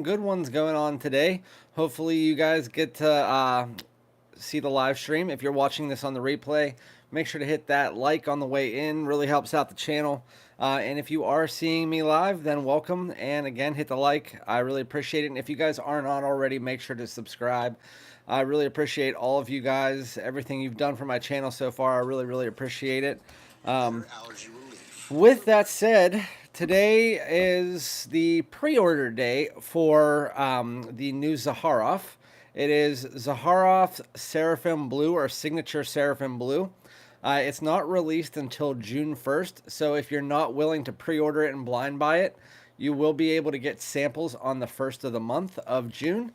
Good ones going on today. Hopefully, you guys get to see the live stream. If you're watching this on the replay, make sure to hit that like on the way in. Really helps out the channel. And if you are seeing me live, then welcome. And again, hit the like. I really appreciate it. And if you guys aren't on already, make sure to subscribe. I really appreciate all of you guys, everything you've done for my channel so far. I really appreciate it. Um, with that said, today is the pre-order day for the new Zaharoff. It is Zaharoff Seraphim Blue or Signature Seraphim Blue. It's not released until June 1st, so if you're not willing to pre-order it and blind buy it, you will be able to get samples on the 1st of the month of June.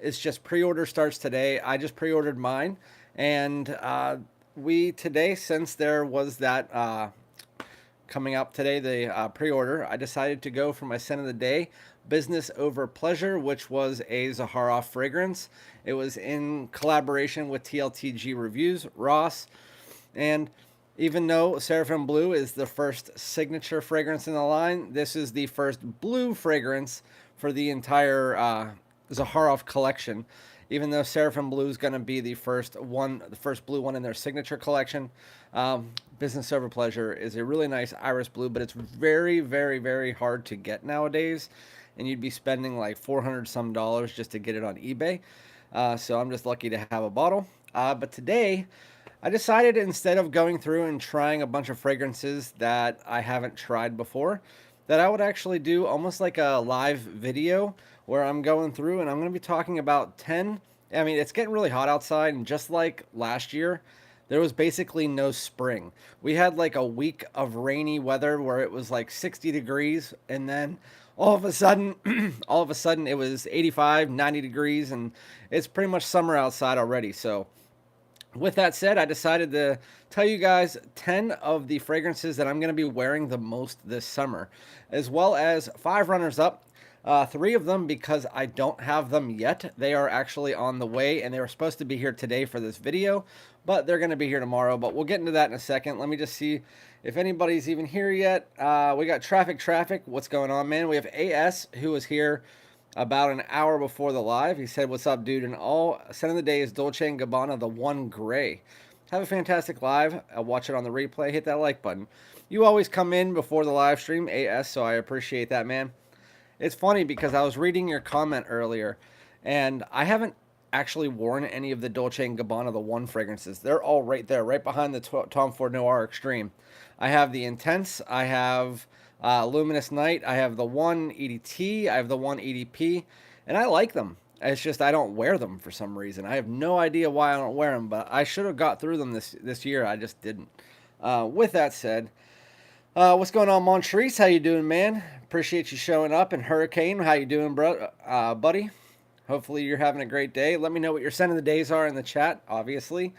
It's just pre-order starts today. I just pre-ordered mine, and we today, since there was that coming up today, the pre-order, I decided to go for my scent of the day, Business Over Pleasure, which was a Zaharoff fragrance. It was in collaboration with TLTG Reviews, Ross, and even though Seraphim Blue is the first signature fragrance in the line, this is the first blue fragrance for the entire Zaharoff collection. Even though Seraphim Blue is going to be the first blue one in their signature collection, Business Over Pleasure is a really nice iris blue, but it's very hard to get nowadays, and you'd be spending like 400 some dollars just to get it on eBay. So I'm just lucky to have a bottle. But today, I decided instead of going through and trying a bunch of fragrances that I haven't tried before, that I would actually do almost like a live video where I'm going through and I'm going to be talking about 10. I mean, it's getting really hot outside, and just like last year, there was basically no spring. We had like a week of rainy weather where it was like 60 degrees, and then all of a sudden, it was 85, 90 degrees, and it's pretty much summer outside already. So with that said, I decided to tell you guys 10 of the fragrances that I'm going to be wearing the most this summer, as well as 5 runners up. 3 of them because I don't have them yet. They are actually on the way, and they were supposed to be here today for this video, but they're going to be here tomorrow. But we'll get into that in a second. Let me just see if anybody's even here yet. We got Traffic. What's going on, man? We have AS, who was here about an hour before the live. He said, "What's up, dude?" And all scent of the day is Dolce & Gabbana, the One Gray. Have a fantastic live. Watch it on the replay. Hit that like button. You always come in before the live stream, AS, so I appreciate that, man. It's funny because I was reading your comment earlier, and I haven't actually worn any of the Dolce & Gabbana, the One fragrances. They're all right there, right behind the Tom Ford Noir Extreme. I have the Intense. I have Luminous Night. I have the One EDT. I have the One EDP, and I like them. It's just I don't wear them for some reason. I have no idea why I don't wear them, but I should have got through them this year. I just didn't. With that said, what's going on, Montrese? How you doing, man? Appreciate you showing up. And Hurricane, how you doing, bro, buddy? Hopefully you're having a great day. Let me know what your scent of the days are in the chat, obviously.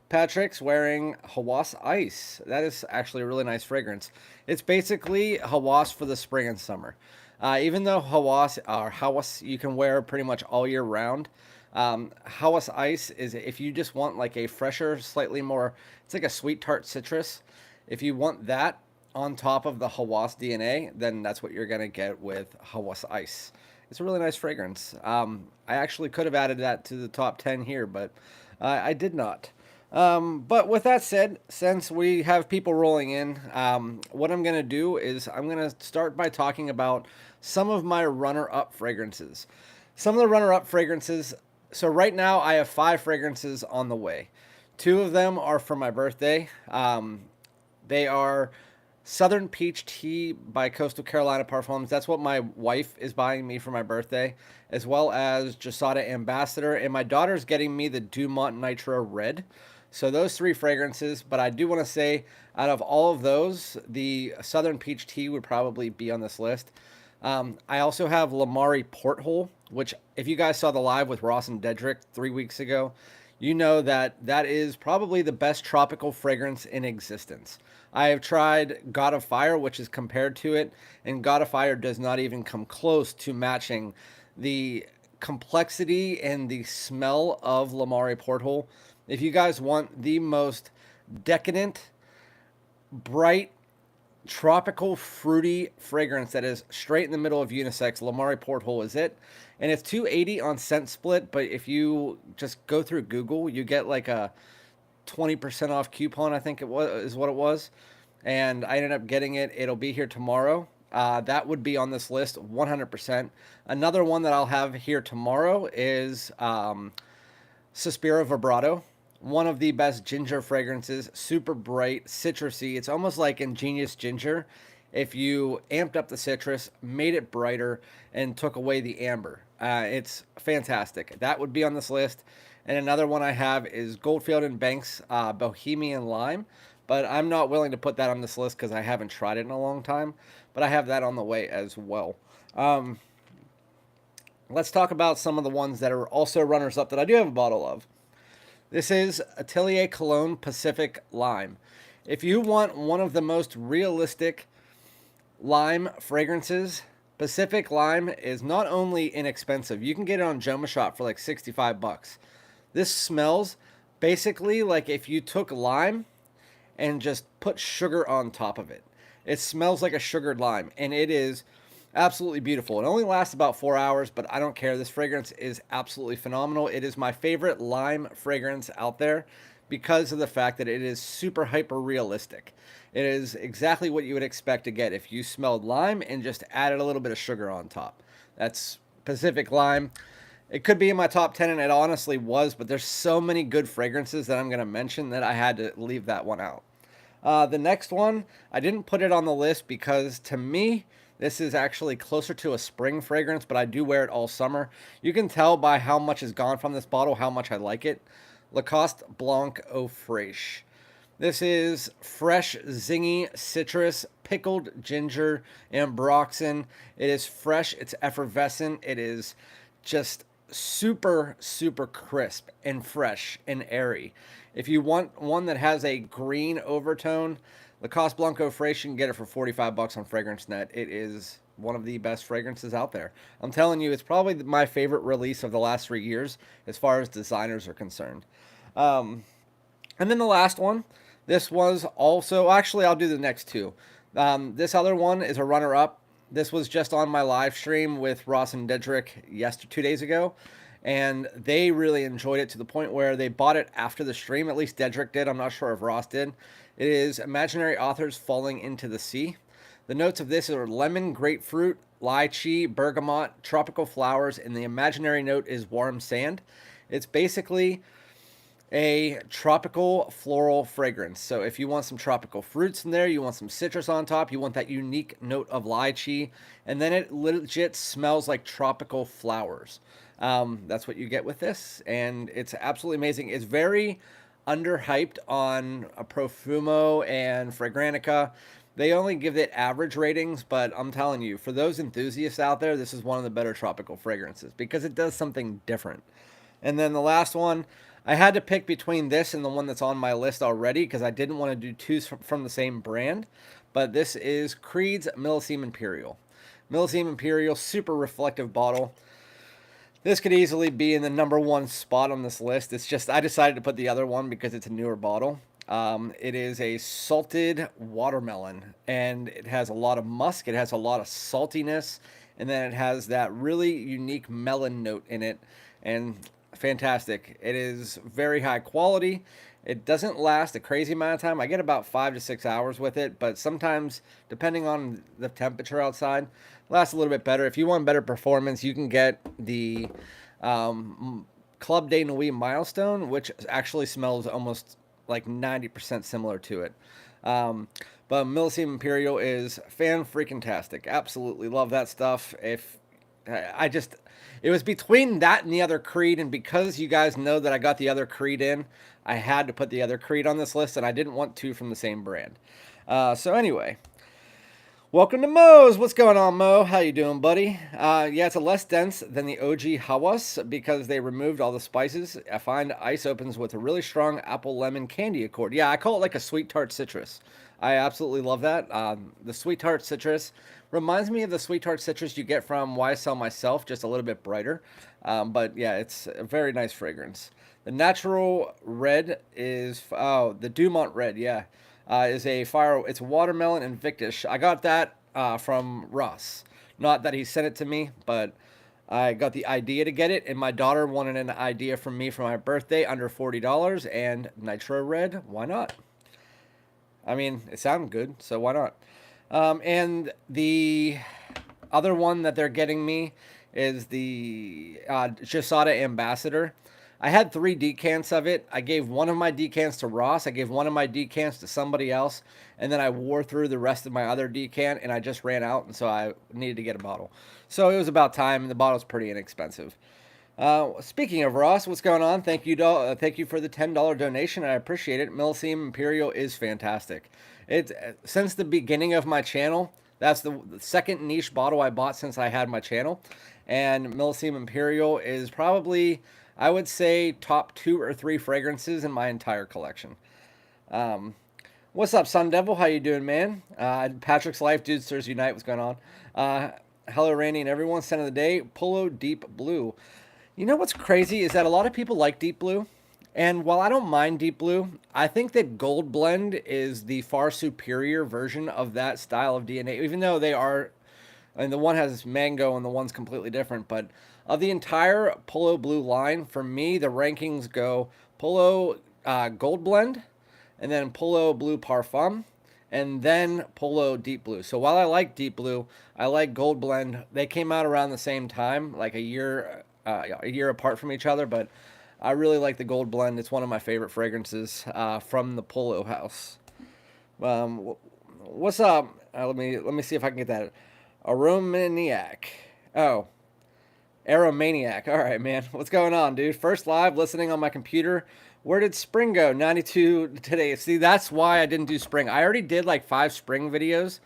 Patrick's wearing Hawas Ice. That is actually a really nice fragrance. It's basically Hawas for the spring and summer. Even though Hawas you can wear pretty much all year round, Hawas Ice is if you just want like a fresher, slightly more, it's like a sweet tart citrus. If you want that on top of the Hawas DNA, then that's what you're going to get with Hawas Ice. It's a really nice fragrance. I actually could have added that to the top 10 here, but I did not. But with that said, since we have people rolling in, what I'm going to do is I'm going to start by talking about some of my runner-up fragrances. Some of the runner-up fragrances, so right now I have 5 fragrances on the way. 2 of them are for my birthday. They are Southern Peach Tea by Coastal Carolina Parfums. That's what my wife is buying me for my birthday, as well as Jasada Ambassador, and my daughter's getting me the Dumont Nitro Red. So those 3 fragrances, but I do want to say, out of all of those, the Southern Peach Tea would probably be on this list. I also have Loumari Porthole, which if you guys saw the live with Ross and Dedrick 3 weeks ago, you know that that is probably the best tropical fragrance in existence. I have tried God of Fire, which is compared to it, and God of Fire does not even come close to matching the complexity and the smell of Loumari Porthole. If you guys want the most decadent, bright, tropical fruity fragrance that is straight in the middle of unisex. Loumari Porthole is it, and it's 280 on Scent Split. But if you just go through Google, you get like a 20% off coupon. I think it was is what it was, and I ended up getting it. It'll be here tomorrow. That would be on this list 100%. Another one that I'll have here tomorrow is Sospiro Vibrato, one of the best ginger fragrances, super bright, citrusy. It's almost like Ingenious Ginger if you amped up the citrus, made it brighter, and took away the amber. It's fantastic. That would be on this list. And another one I have is Goldfield and Banks Bohemian Lime, but I'm not willing to put that on this list because I haven't tried it in a long time. But I have that on the way as well. Let's talk about some of the ones that are also runners up that I do have a bottle of. This is Atelier Cologne Pacific Lime. If you want one of the most realistic lime fragrances, Pacific Lime is not only inexpensive, you can get it on Joma Shop for like 65 bucks. This smells basically like if you took lime and just put sugar on top of it. It smells like a sugared lime, and it is absolutely beautiful. It only lasts about 4 hours, but I don't care. This fragrance is absolutely phenomenal. It is my favorite lime fragrance out there because of the fact that it is super hyper realistic. It is exactly what you would expect to get if you smelled lime and just added a little bit of sugar on top. That's Pacific Lime. It could be in my top 10, and it honestly was, but there's so many good fragrances that I'm going to mention that I had to leave that one out. The next one, I didn't put it on the list because to me, this is actually closer to a spring fragrance, but I do wear it all summer. You can tell by how much is gone from this bottle how much I like it. Lacoste Blanche Eau Fraiche. This is fresh, zingy citrus, pickled ginger, and ambroxan. It is fresh, it's effervescent, it is just super, super crisp and fresh and airy. If you want one that has a green overtone, Lacoste Blanche Eau Fraiche, you can get it for 45 bucks on FragranceNet. It is one of the best fragrances out there. I'm telling you, it's probably my favorite release of the last 3 years as far as designers are concerned. And then the last one, this was also, actually, I'll do the next two. This other one is a runner-up. This was just on my live stream with Ross and Dedrick 2 days ago, and they really enjoyed it to the point where they bought it after the stream. At least Dedrick did. I'm not sure if Ross did. It is Imaginary Authors Falling into the Sea. The notes of this are lemon, grapefruit, lychee, bergamot, tropical flowers, and the imaginary note is warm sand. It's basically a tropical floral fragrance. So if you want some tropical fruits in there, you want some citrus on top, you want that unique note of lychee, and then it legit smells like tropical flowers. That's what you get with this, and it's absolutely amazing. It's very underhyped on a Profumo and Fragrantica. They only give it average ratings, but I'm telling you, for those enthusiasts out there, this is one of the better tropical fragrances because it does something different. And then the last one, I had to pick between this and the one that's on my list already because I didn't want to do two from the same brand. But this is Creed's Millesime Imperial. Millesime Imperial, super reflective bottle. This could easily be in the #1 spot on this list. It's just I decided to put the other one because it's a newer bottle. It is a salted watermelon, and it has a lot of musk. It has a lot of saltiness, and then it has that really unique melon note in it, and fantastic. It is very high quality. It doesn't last a crazy amount of time. I get about 5 to 6 hours with it, but sometimes, depending on the temperature outside, it lasts a little bit better. If you want better performance, you can get the Club de Nuit Milestone, which actually smells almost like 90% similar to it. But Millesime Imperial is fan-freaking-tastic. Absolutely love that stuff. It was between that and the other Creed, and because you guys know that I got the other Creed in, I had to put the other Creed on this list, and I didn't want two from the same brand. So anyway, welcome to Mo's. What's going on, Mo? How you doing, buddy? Yeah, it's a less dense than the OG Hawas because they removed all the spices. I find ice opens with a really strong apple lemon candy accord. Yeah, I call it like a sweet tart citrus. I absolutely love that. The sweet tart citrus reminds me of the sweet tart citrus you get from YSL Myself, just a little bit brighter. But yeah, it's a very nice fragrance. The natural red is, the Dumont red, yeah. is a fire. It's watermelon Invictus. I got that from Russ. Not that he sent it to me, but I got the idea to get it, and my daughter wanted an idea from me for my birthday under $40, and Nitro Red. Why not? I mean, it sounded good, so why not? And the other one that they're getting me is the Gisada Ambassador. I had 3 decants of it. I gave one of my decants to Ross. I gave one of my decants to somebody else. And then I wore through the rest of my other decant, and I just ran out. And so I needed to get a bottle. So it was about time, and the bottle's pretty inexpensive. Speaking of Ross, what's going on? Thank you for the $10 donation. I appreciate it. Millesime Imperial is fantastic. It's since the beginning of my channel. That's the second niche bottle I bought since I had my channel, and Millesime Imperial is probably, I would say, top 2 or 3 fragrances in my entire collection. What's up, Sun Devil? How you doing, man? Patrick's Life, Dudesters Unite. What's going on? Hello, Randy, and everyone. Scent of the day, Polo Deep Blue. You know what's crazy is that a lot of people like Deep Blue, and while I don't mind Deep Blue, I think that Gold Blend is the far superior version of that style of DNA, even though they are, and the one has mango and the one's completely different, but of the entire Polo Blue line, for me, the rankings go Polo Gold Blend, and then Polo Blue Parfum, and then Polo Deep Blue. So while I like Deep Blue, I like Gold Blend. They came out around the same time, like a year apart from each other, but I really like the Gold Blend. It's one of my favorite fragrances from the Polo house. What's up? Let me see if I can get that. Aromaniac. Oh, Aromaniac. All right, man. What's going on, dude? First live listening on my computer. Where did spring go? 92 today. See, that's why I didn't do spring. I already did like 5 spring videos.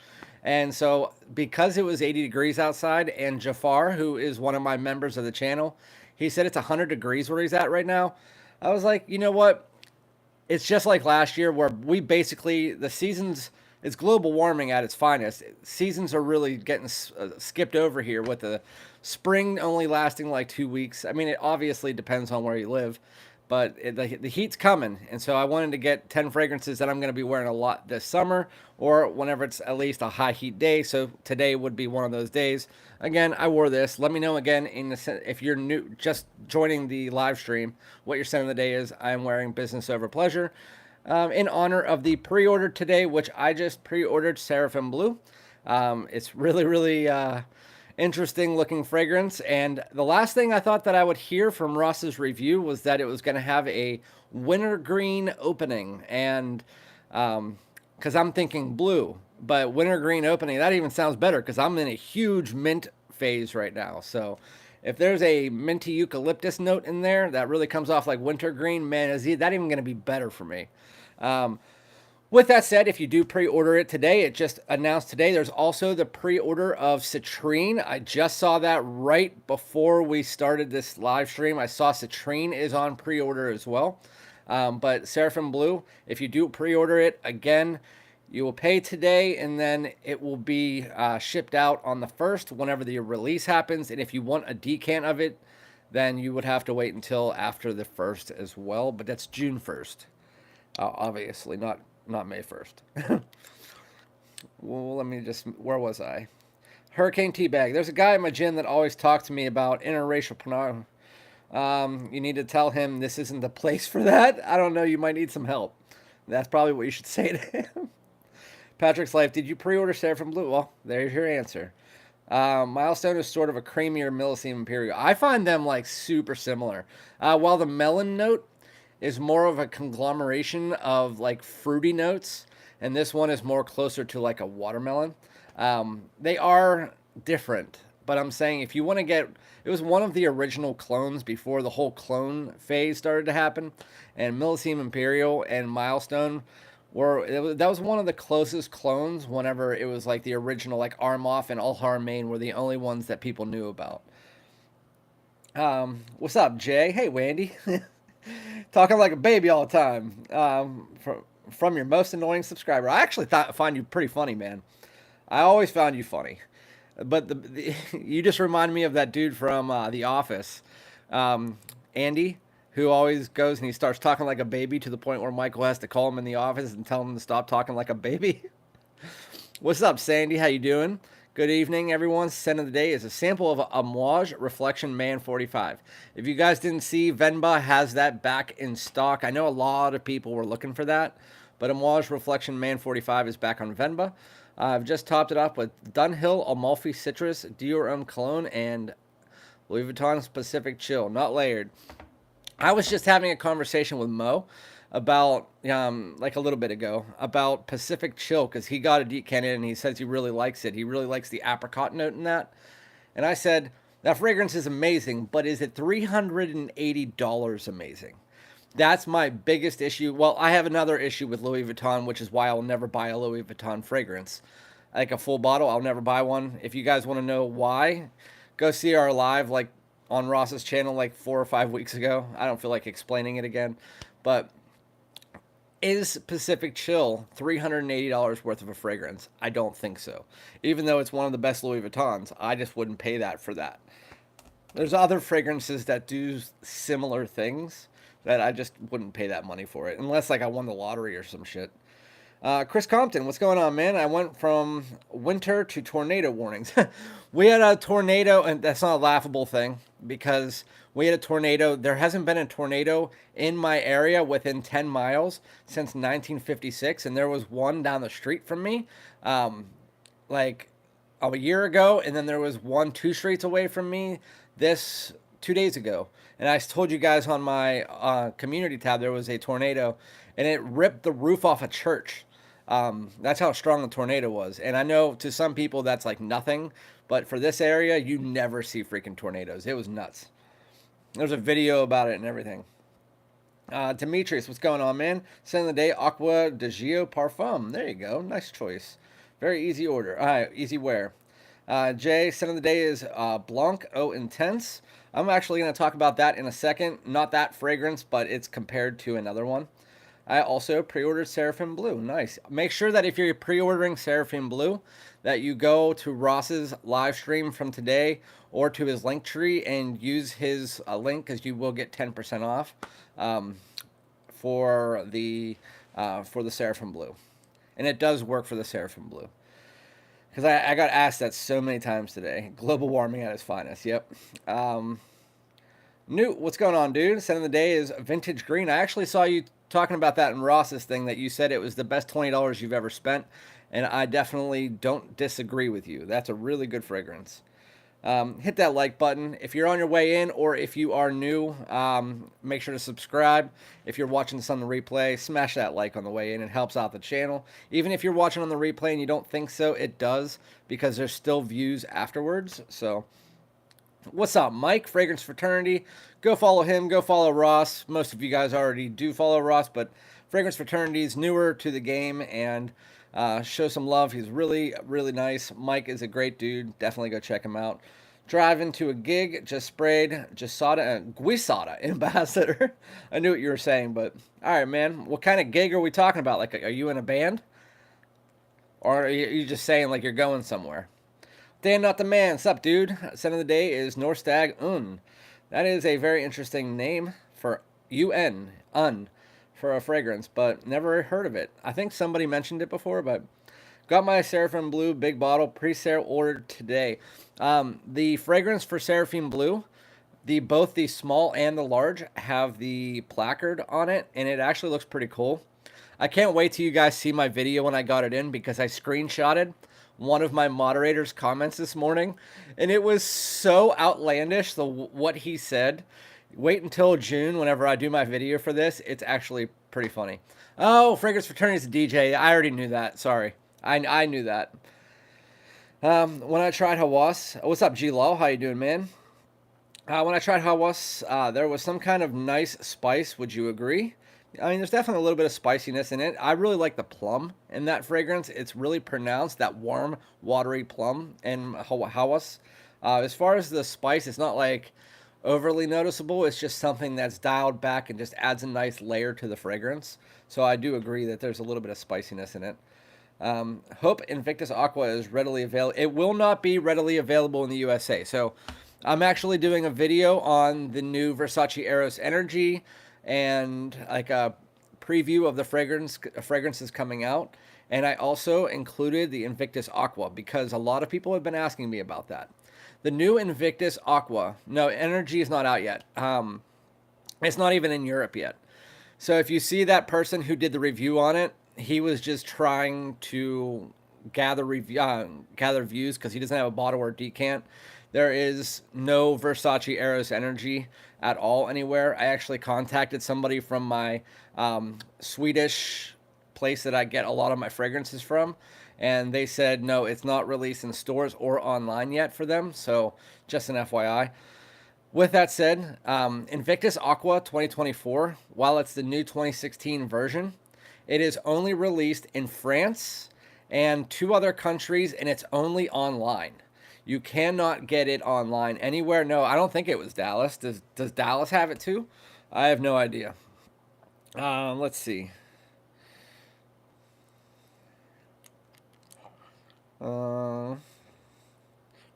And so because it was 80 degrees outside, and Jafar, who is one of my members of the channel, he said it's 100 degrees where he's at right now. I was like, you know what? It's just like last year where we basically, the seasons, it's global warming at its finest. Seasons are really getting skipped over here with the spring only lasting like 2 weeks. I mean, it obviously depends on where you live, but the heat's coming. And so I wanted to get 10 fragrances that I'm going to be wearing a lot this summer or whenever it's at least a high heat day. So today would be one of those days. Again, I wore this. Let me know again if you're new, just joining the live stream, what your scent of the day is. I'm wearing Business Over Pleasure in honor of the pre-order today, which I just pre-ordered Seraphim Blue. It's really, really interesting looking fragrance. And the last thing I thought that I would hear from Ross's review was that it was going to have a wintergreen opening. And because I'm thinking blue, but wintergreen opening, that even sounds better because I'm in a huge mint phase right now. So if there's a minty eucalyptus note in there that really comes off like wintergreen, man, is that even going to be better for me? With that said, if you do pre-order it today, it just announced today, there's also the pre-order of Citrine. I just saw that right before we started this live stream. I saw Citrine is on pre-order as well. But Seraphim Blue, if you do pre-order it, again, you will pay today, and then it will be shipped out on the 1st whenever the release happens. And if you want a decant of it, then you would have to wait until after the 1st as well. But that's June 1st, obviously, not May 1st. Well, let me just, where was I? Hurricane Teabag. There's a guy in my gym that always talks to me about interracial pornography. You need to tell him this isn't the place for that. I don't know. You might need some help. That's probably what you should say to him. Patrick's Life. Did you pre-order Seraphim Blue? Well, there's your answer. Milestone is sort of a creamier Millesime Imperial. I find them like super similar. While the melon note is more of a conglomeration of like fruity notes, and this one is more closer to like a watermelon. They are different, but I'm saying if you want to get, it was one of the original clones before the whole clone phase started to happen, and Millesime Imperial and Milestone that was one of the closest clones whenever it was like the original, like Armoff and Alharmain were the only ones that people knew about. What's up, Jay? Hey, Wandy. Talking like a baby all the time. From your most annoying subscriber. I actually find you pretty funny, man. I always found you funny. But you just remind me of that dude from The Office, Andy, who always goes and he starts talking like a baby to the point where Michael has to call him in the office and tell him to stop talking like a baby. What's up, Sandy? How you doing? Good evening, everyone. Scent of the day is a sample of Amouage Reflection Man 45. If you guys didn't see, Venba has that back in stock. I know a lot of people were looking for that, but Amouage Reflection Man 45 is back on Venba. I've just topped it up with Dunhill Amalfi Citrus, Dior Homme Cologne, and Louis Vuitton Pacific Chill, not layered. I was just having a conversation with Mo about, like a little bit ago, about Pacific Chill, because he got a decan in and he says he really likes it. He really likes the apricot note in that. And I said, that fragrance is amazing, but is it $380 amazing? That's my biggest issue. Well, I have another issue with Louis Vuitton, which is why I'll never buy a Louis Vuitton fragrance. Like a full bottle, I'll never buy one. If you guys want to know why, go see our live, like, on Ross's channel like 4 or 5 weeks ago. I don't feel like explaining it again. But is Pacific Chill $380 worth of a fragrance? I don't think so. Even though it's one of the best Louis Vuittons, I just wouldn't pay that for that. There's other fragrances that do similar things that I just wouldn't pay that money for it. Unless like I won the lottery or some shit. Chris Compton, what's going on, man? I went from winter to tornado warnings. We had a tornado, and that's not a laughable thing, because we had a tornado. There hasn't been a tornado in my area within 10 miles since 1956, and there was one down the street from me like a year ago, and then there was one 2 streets away from me this 2 days ago. And I told you guys on my community tab there was a tornado, and it ripped the roof off a church. That's how strong the tornado was. And I know to some people that's like nothing, but for this area, you never see freaking tornadoes. It was nuts. There's a video about it and everything. Demetrius, what's going on, man? Scent of the day, Aqua de Gio Parfum. There you go. Nice choice. Very easy order. All right, easy wear. Jay, scent of the day is Blanche Eau Intense. I'm actually going to talk about that in a second. Not that fragrance, but it's compared to another one. I also pre-ordered Seraphim Blue. Nice. Make sure that if you're pre-ordering Seraphim Blue, that you go to Ross's live stream from today or to his link tree and use his link, because you will get 10% off for the Seraphim Blue. And it does work for the Seraphim Blue. Because I got asked that so many times today. Global warming at its finest. Yep. Newt, what's going on, dude? Scent of the day is Vintage Green. I actually saw you talking about that in Ross's thing, that you said it was the best $20 you've ever spent, and I definitely don't disagree with you. That's a really good fragrance. Hit that like button if you're on your way in, or if you are new, make sure to subscribe. If you're watching this on the replay, smash that like on the way in. It helps out the channel. Even if you're watching on the replay and you don't think so, it does, because there's still views afterwards. So what's up, Mike? Fragrance Fraternity. Go follow him. Go follow Ross. Most of you guys already do follow Ross, but Fragrance Fraternity is newer to the game, and show some love. He's really, really nice. Mike is a great dude. Definitely go check him out. Driving to a gig. Just sprayed Guisada and Guisada Ambassador. I knew what you were saying, but all right, man. What kind of gig are we talking about? Like, are you in a band? Or are you just saying like you're going somewhere? Dan Not the Man. What's up, dude? Scent of the day is Norstag Un. That is a very interesting name for UN, for a fragrance, but never heard of it. I think somebody mentioned it before, but got my Seraphim Blue big bottle pre-sale ordered today. The fragrance for Seraphim Blue, both the small and the large have the placard on it, and it actually looks pretty cool. I can't wait till you guys see my video when I got it in, because I screenshotted one of my moderators' comments this morning, and it was so outlandish, what he said. Wait until June whenever I do my video for this. It's actually pretty funny. Oh, Fragrance Fraternity's a DJ. I already knew that. Sorry. I knew that. When I tried Hawas, what's up, G-Law? How you doing, man? When I tried Hawas, there was some kind of nice spice. Would you agree? I mean, there's definitely a little bit of spiciness in it. I really like the plum in that fragrance. It's really pronounced, that warm, watery plum in Hawas. As far as the spice, it's not like overly noticeable. It's just something that's dialed back and just adds a nice layer to the fragrance. So I do agree that there's a little bit of spiciness in it. Hope Invictus Aqua is readily available. It will not be readily available in the USA. So I'm actually doing a video on the new Versace Eros Energy and like a preview of the fragrances coming out. And I also included the Invictus Aqua because a lot of people have been asking me about that. The new Invictus Aqua, no, Energy is not out yet. It's not even in Europe yet. So if you see that person who did the review on it, he was just trying to gather views because he doesn't have a bottle or decant. There is no Versace Eros Energy at all anywhere. I actually contacted somebody from my Swedish place that I get a lot of my fragrances from, and they said no, it's not released in stores or online yet for them. So just an FYI. With that said, Invictus Aqua 2024, while it's the new 2016 version, it is only released in France and 2 other countries, and it's only online. You cannot get it online anywhere. No, I don't think it was Dallas. Does Dallas have it too? I have no idea. Let's see. No,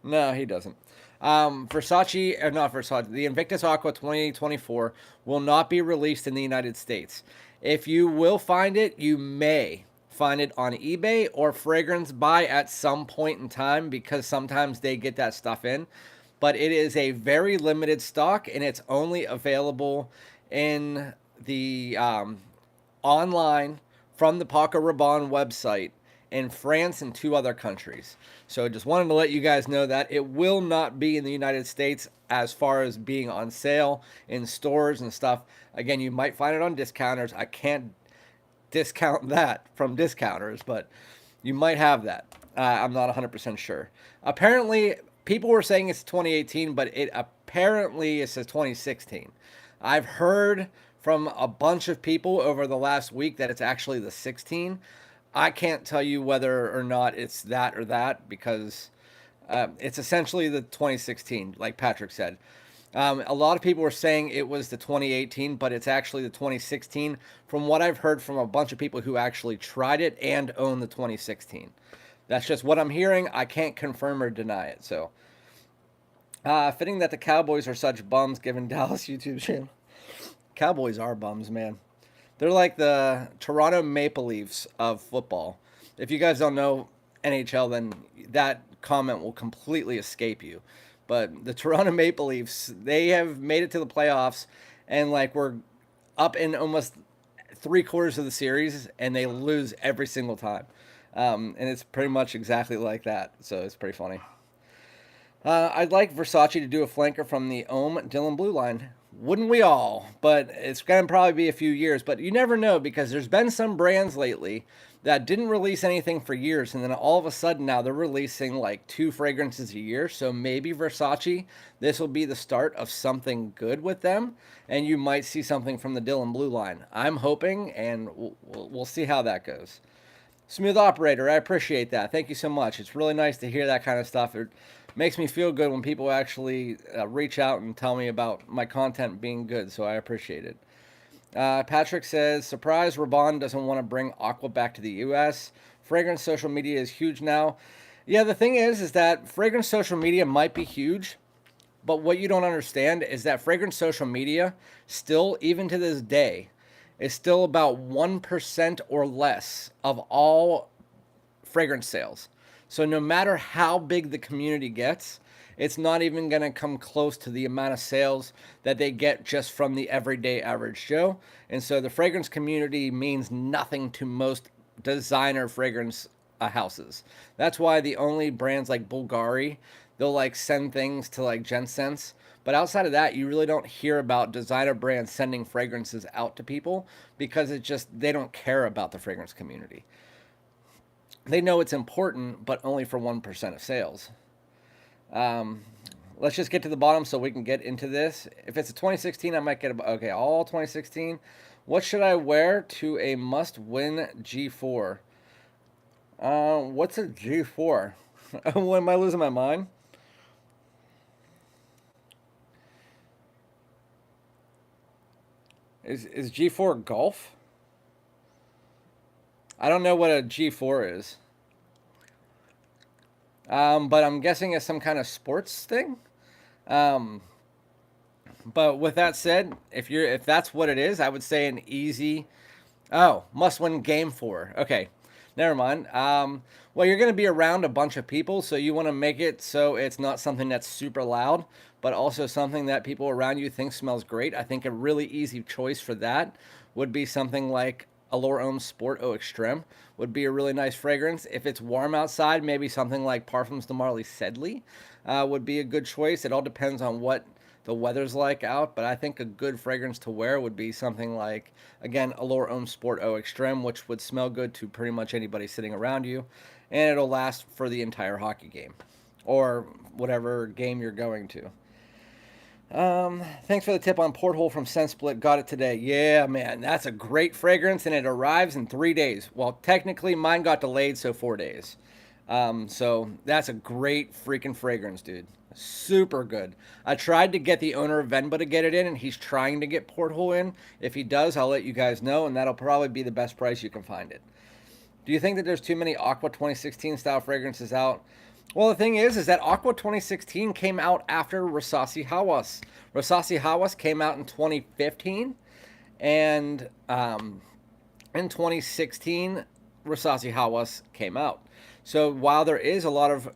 he doesn't. Versace, or not Versace, the Invictus Aqua 2024 will not be released in the United States. If you will find it, you may find it on eBay or Fragrance Buy at some point in time because sometimes they get that stuff in. But it is a very limited stock and it's only available in the online from the Paco Rabanne website in France and 2 other countries. So just wanted to let you guys know that it will not be in the United States as far as being on sale in stores and stuff. Again, you might find it on discounters. I can't discount that from discounters, but you might have that. I'm not 100% sure. Apparently, people were saying it's 2018, but it says 2016. I've heard from a bunch of people over the last week that it's actually the 16. I can't tell you whether or not it's that or that because it's essentially the 2016, like Patrick said. A lot of people were saying it was the 2018, but it's actually the 2016 from what I've heard from a bunch of people who actually tried it and own the 2016. That's just what I'm hearing. I can't confirm or deny it. So, fitting that the Cowboys are such bums given Dallas YouTube channel. Cowboys are bums, man. They're like the Toronto Maple Leafs of football. If you guys don't know NHL, then that comment will completely escape you. But the Toronto Maple Leafs, they have made it to the playoffs, and like we're up in almost 3/4 of the series, and they lose every single time. And it's pretty much exactly like that. So it's pretty funny. I'd like Versace to do a flanker from the Homme Dylan Blue line. Wouldn't we all? But it's going to probably be a few years. But you never know because there's been some brands lately that didn't release anything for years. And then all of a sudden now they're releasing like 2 fragrances a year. So maybe Versace, this will be the start of something good with them. And you might see something from the Dylan Blue line. I'm hoping, and we'll see how that goes. Smooth operator, I appreciate that. Thank you so much. It's really nice to hear that kind of stuff. It makes me feel good when people actually reach out and tell me about my content being good, so I appreciate it. Patrick says, surprise, Rabanne doesn't want to bring Aqua back to the U.S. Fragrance social media is huge now. Yeah, the thing is that fragrance social media might be huge, but what you don't understand is that fragrance social media still, even to this day, is still about 1% or less of all fragrance sales. So no matter how big the community gets, it's not even going to come close to the amount of sales that they get just from the everyday average Joe. And so the fragrance community means nothing to most designer fragrance houses. That's why the only brands like Bulgari, they'll like send things to like Gensense. But outside of that, you really don't hear about designer brands sending fragrances out to people because it's just, they don't care about the fragrance community. They know it's important, but only for 1% of sales. Let's just get to the bottom so we can get into this. If it's a 2016, I might get a, okay, all 2016. What should I wear to a must-win G4? What's a G4? Am I losing my mind? Is G4 golf? I don't know what a G4 is. But I'm guessing it's some kind of sports thing. But with that said, if that's what it is, I would say an easy. Oh, must win game 4. Okay, never mind. Well, you're going to be around a bunch of people, so you want to make it so it's not something that's super loud, but also something that people around you think smells great. I think a really easy choice for that would be something like Allure Homme Sport Eau Extreme would be a really nice fragrance. If it's warm outside, maybe something like Parfums de Marly Sedley would be a good choice. It all depends on what the weather's like out, but I think a good fragrance to wear would be something like, again, Allure Homme Sport Eau Extreme, which would smell good to pretty much anybody sitting around you, and it'll last for the entire hockey game or whatever game you're going to. Thanks for the tip on Porthole from ScentSplit. Got it today. Yeah, man, that's a great fragrance, and it arrives in 3 days. Well, technically, mine got delayed, so 4 days. So that's a great freaking fragrance, dude. Super good. I tried to get the owner of Venba to get it in, and he's trying to get Porthole in. If he does, I'll let you guys know, and that'll probably be the best price you can find it. Do you think that there's too many Aqua 2016 style fragrances out? Well, the thing is that Aqua 2016 came out after Rasasi Hawas. Rasasi Hawas came out in 2015, and in 2016, Rasasi Hawas came out. So while there is a lot of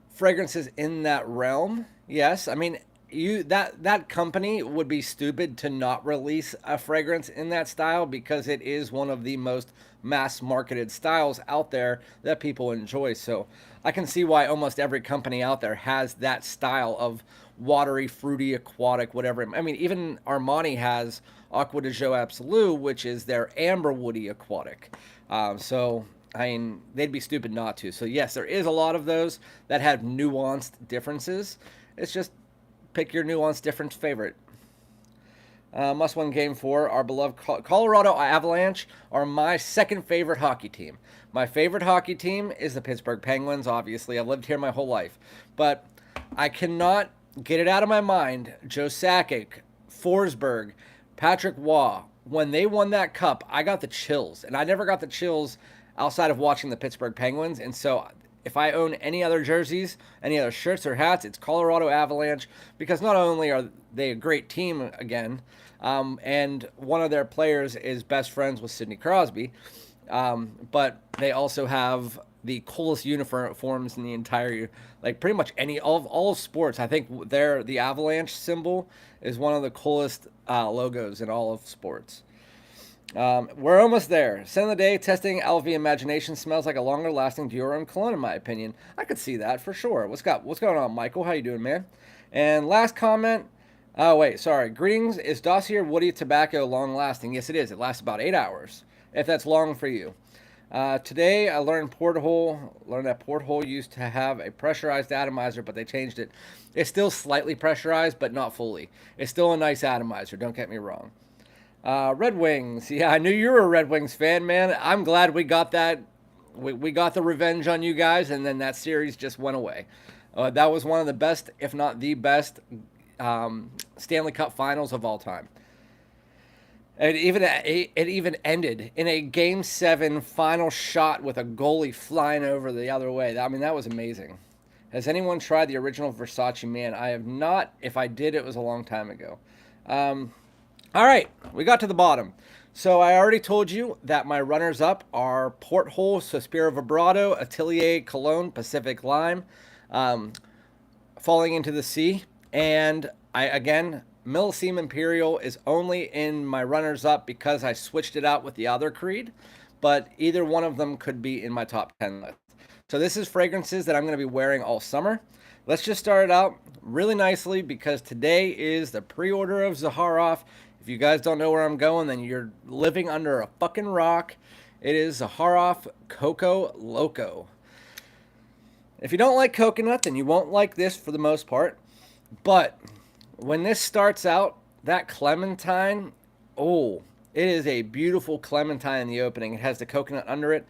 fragrances in that realm, yes, I mean, that company would be stupid to not release a fragrance in that style because it is one of the most mass marketed styles out there that people enjoy. So I can see why almost every company out there has that style of watery, fruity, aquatic, whatever. I mean, even Armani has Acqua di Gio Absolute, which is their amber woody aquatic. So I mean, they'd be stupid not to. So yes, there is a lot of those that have nuanced differences. It's just pick your nuanced difference favorite. Must win game 4. Our beloved Colorado Avalanche are my second favorite hockey team. My favorite hockey team is the Pittsburgh Penguins, obviously. I've lived here my whole life. But I cannot get it out of my mind. Joe Sakic, Forsberg, Patrick Waugh, when they won that cup, I got the chills. And I never got the chills outside of watching the Pittsburgh Penguins. And so if I own any other jerseys, any other shirts or hats, it's Colorado Avalanche, because not only are they a great team again, and one of their players is best friends with Sidney Crosby, but they also have the coolest uniforms in the entire, like pretty much all of sports. I think the Avalanche symbol is one of the coolest logos in all of sports. We're almost there. Scent of the day, testing LV Imagination smells like a longer lasting Dior and Cologne in my opinion. I could see that for sure. What's going on, Michael? How you doing, man? And last comment. Oh, wait, sorry. Greetings. Is Dossier Woody Tobacco long lasting? Yes, it is. It lasts about 8 hours, if that's long for you. Today I learned that Porthole used to have a pressurized atomizer, but they changed it. It's still slightly pressurized, but not fully. It's still a nice atomizer, don't get me wrong. Red Wings. Yeah, I knew you were a Red Wings fan, man. I'm glad we got that. We got the revenge on you guys, and then that series just went away. That was one of the best, if not the best, Stanley Cup finals of all time. It even ended in a Game 7 final shot with a goalie flying over the other way. I mean, that was amazing. Has anyone tried the original Versace Man? I have not. If I did, it was a long time ago. All right, we got to the bottom. So I already told you that my runners-up are Porthole, Sospiro Vibrato, Atelier, Cologne, Pacific Lime, Falling into the Sea, and Millesime Imperial is only in my runners-up because I switched it out with the other creed, but either one of them could be in my top 10 list. So this is fragrances that I'm going to be wearing all summer. Let's just start it out really nicely because today is the pre-order of Zaharoff. If you guys don't know where I'm going, then you're living under a fucking rock. It is Zaharoff Coco Loco. If you don't like coconut, then you won't like this for the most part. But when this starts out, that clementine, oh, it is a beautiful clementine in the opening. It has the coconut under it.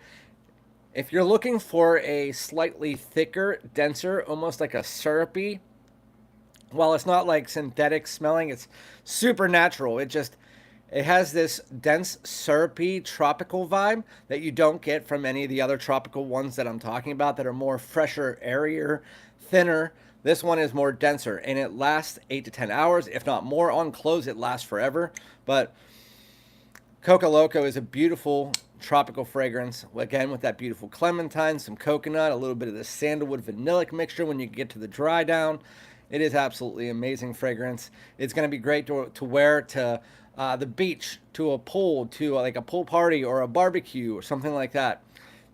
If you're looking for a slightly thicker, denser, almost like a syrupy, while it's not like synthetic smelling, it's super natural. It has this dense, syrupy, tropical vibe that you don't get from any of the other tropical ones that I'm talking about that are more fresher, airier, thinner. This one is more denser, and it lasts 8 to 10 hours, if not more. On clothes, it lasts forever. But Coco Loco is a beautiful tropical fragrance, again with that beautiful clementine, some coconut, a little bit of the sandalwood vanillic mixture when you get to the dry down. It is absolutely amazing fragrance. It's going to be great to wear to the beach, to a pool, to like a pool party or a barbecue or something like that.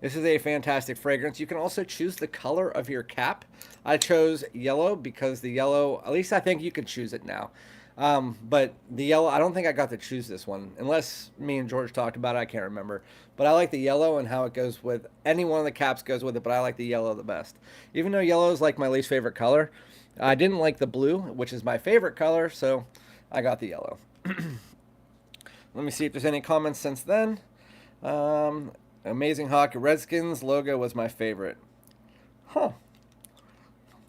This is a fantastic fragrance. You can also choose the color of your cap. I chose yellow because the yellow, at least I think you can choose it now. But the yellow, I don't think I got to choose this one, unless me and George talked about it. I can't remember. But I like the yellow and how it goes with, any one of the caps goes with it, but I like the yellow the best. Even though yellow is like my least favorite color, I didn't like the blue, which is my favorite color, so I got the yellow. Let me see if there's any comments since then. Amazing Hockey Redskins logo was my favorite. Huh.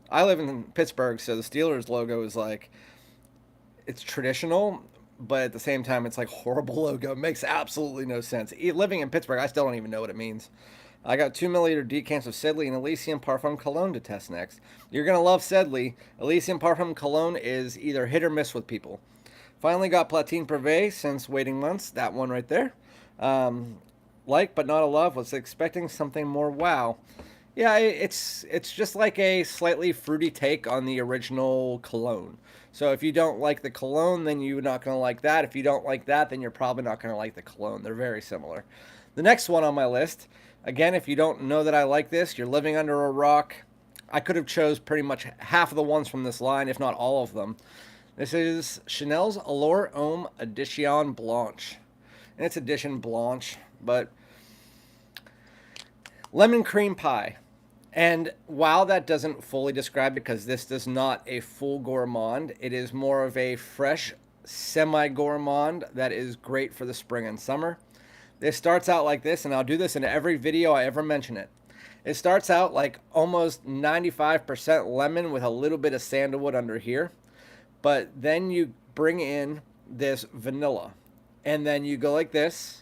I live in Pittsburgh, so the Steelers logo is like, it's traditional, but at the same time, it's like horrible logo. It makes absolutely no sense. Living in Pittsburgh, I still don't even know what it means. I got 2 milliliter decants of Sedley and Elysium Parfum Cologne to test next. You're going to love Sedley. Elysium Parfum Cologne is either hit or miss with people. Finally got Platine Privé since waiting months. That one right there. Like but not a love. Was expecting something more wow. Yeah, it's just like a slightly fruity take on the original Cologne. So if you don't like the Cologne, then you're not going to like that. If you don't like that, then you're probably not going to like the Cologne. They're very similar. The next one on my list, again, if you don't know that I like this, you're living under a rock. I could have chose pretty much half of the ones from this line, if not all of them. This is Chanel's Allure Homme Edition Blanche. And it's Edition Blanche, but lemon cream pie. And while that doesn't fully describe it, because this is not a full gourmand, it is more of a fresh semi-gourmand that is great for the spring and summer. This starts out like this, and I'll do this in every video I ever mention it. It starts out like almost 95% lemon with a little bit of sandalwood under here. But then you bring in this vanilla, and then you go like this,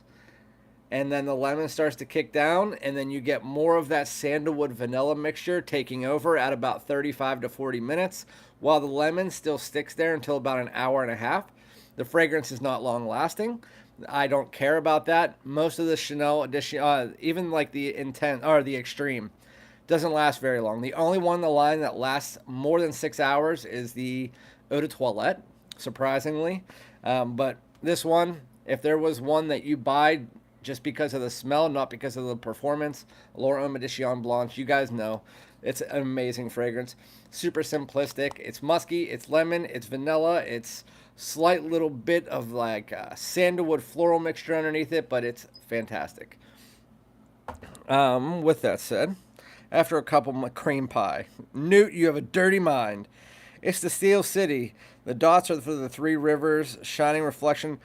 and then the lemon starts to kick down, and then you get more of that sandalwood vanilla mixture taking over at about 35 to 40 minutes, while the lemon still sticks there until about an hour and a half. The fragrance is not long lasting. I don't care about that. Most of the Chanel edition, even like the Intense or the Extreme, doesn't last very long. The only one in the line that lasts more than 6 hours is the Eau de Toilette, surprisingly. But this one, if there was one that you buy just because of the smell, not because of the performance, Allure Homme Edition Blanche, you guys know. It's an amazing fragrance. Super simplistic. It's musky, it's lemon, it's vanilla, it's slight little bit of like sandalwood floral mixture underneath it, but it's fantastic. With that said, after a couple of cream pie, Newt, you have a dirty mind. It's the Steel City. The dots are for the 3 rivers, shining reflection.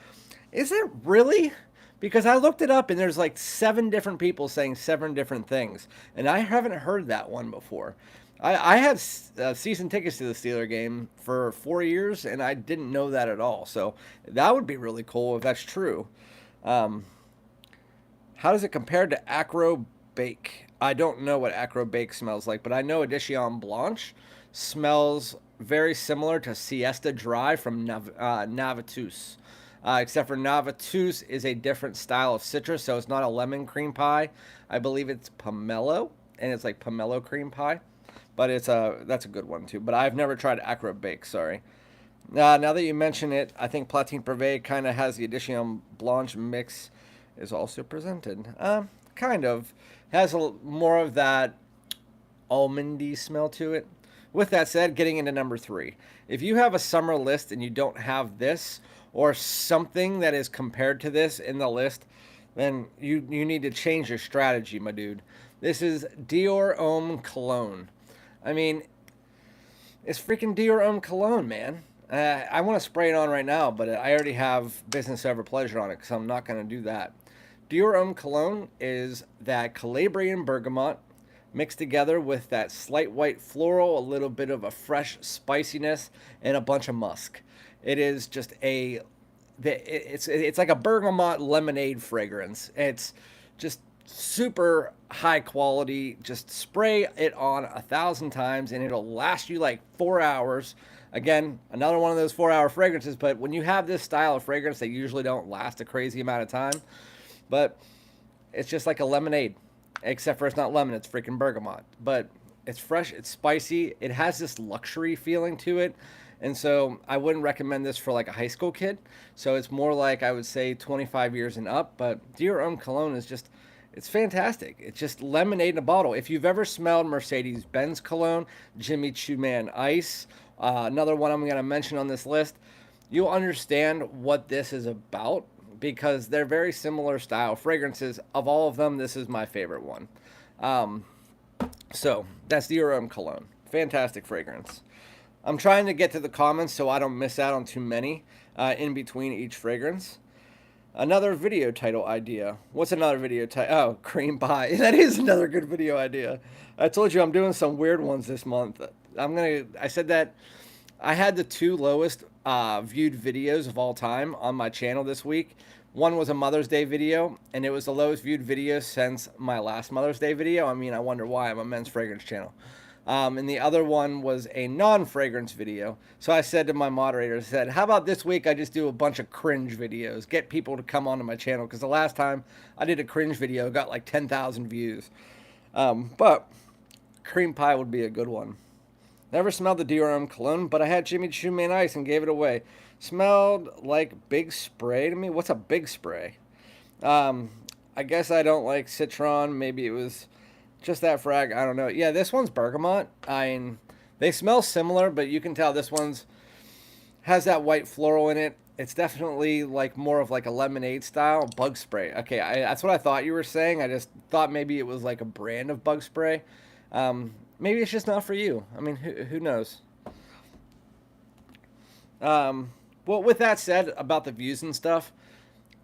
Is it really? Because I looked it up and there's like 7 different people saying 7 different things. And I haven't heard that one before. I had season tickets to the Steeler game for 4 years and I didn't know that at all. So that would be really cool if that's true. How does it compare to Acro Bake? I don't know what Acro Bake smells like, but I know Edition Blanche smells very similar to Siesta Dry from Navitus. Except for Navitus is a different style of citrus, so it's not a lemon cream pie. I believe it's pomelo, and it's like pomelo cream pie. But that's a good one too. But I've never tried Acro Bake, sorry. Now that you mention it, I think Platine Privé kind of has the Edition Blanche mix is also presented. Kind of. Has more of that almondy smell to it. With that said, getting into number 3. If you have a summer list and you don't have this, or something that is compared to this in the list, then you need to change your strategy, my dude. This is Dior Homme Cologne. I mean, it's freaking Dior Homme Cologne, man. I want to spray it on right now, but I already have business over pleasure on it, so I'm not going to do that. Dior Homme Cologne is that Calabrian bergamot mixed together with that slight white floral, a little bit of a fresh spiciness, and a bunch of musk. It is just it's like a bergamot lemonade fragrance. It's just super high quality. Just spray it on 1,000 times and it'll last you like 4 hours. Again, another one of those 4 hour fragrances, but when you have this style of fragrance, they usually don't last a crazy amount of time. But it's just like a lemonade, except for it's not lemon, it's freaking bergamot. But it's fresh, it's spicy, it has this luxury feeling to it. And so I wouldn't recommend this for like a high school kid. So it's more like, I would say 25 years and up. But Dior Homme Cologne is just, it's fantastic. It's just lemonade in a bottle. If you've ever smelled Mercedes-Benz cologne, Jimmy Choo Man Ice, another one I'm going to mention on this list, you'll understand what this is about because they're very similar style fragrances. Of all of them, this is my favorite one. So that's Dior Homme Cologne. Fantastic fragrance. I'm trying to get to the comments so I don't miss out on too many in between each fragrance. Another video title idea. What's another video title? Oh, cream pie. That is another good video idea. I told you I'm doing some weird ones this month. I said that I had the 2 lowest viewed videos of all time on my channel this week. One was a Mother's Day video, and it was the lowest viewed video since my last Mother's Day video. I mean, I wonder why. I'm a men's fragrance channel. And the other one was a non-fragrance video. So I said to my moderator, I said, how about this week I just do a bunch of cringe videos, get people to come onto my channel, because the last time I did a cringe video, got like 10,000 views. But cream pie would be a good one. Never smelled the Dior Homme Cologne, but I had Jimmy Choo Man Ice and gave it away. Smelled like big spray to me. What's a big spray? I guess I don't like citron. Maybe it was just that frag. I don't know. Yeah, this one's bergamot. I mean, they smell similar, but you can tell this one's has that white floral in it. It's definitely like more of like a lemonade style bug spray. Okay, that's what I thought you were saying. I just thought maybe it was like a brand of bug spray. Maybe it's just not for you. I mean, who knows? Well, with that said about the views and stuff,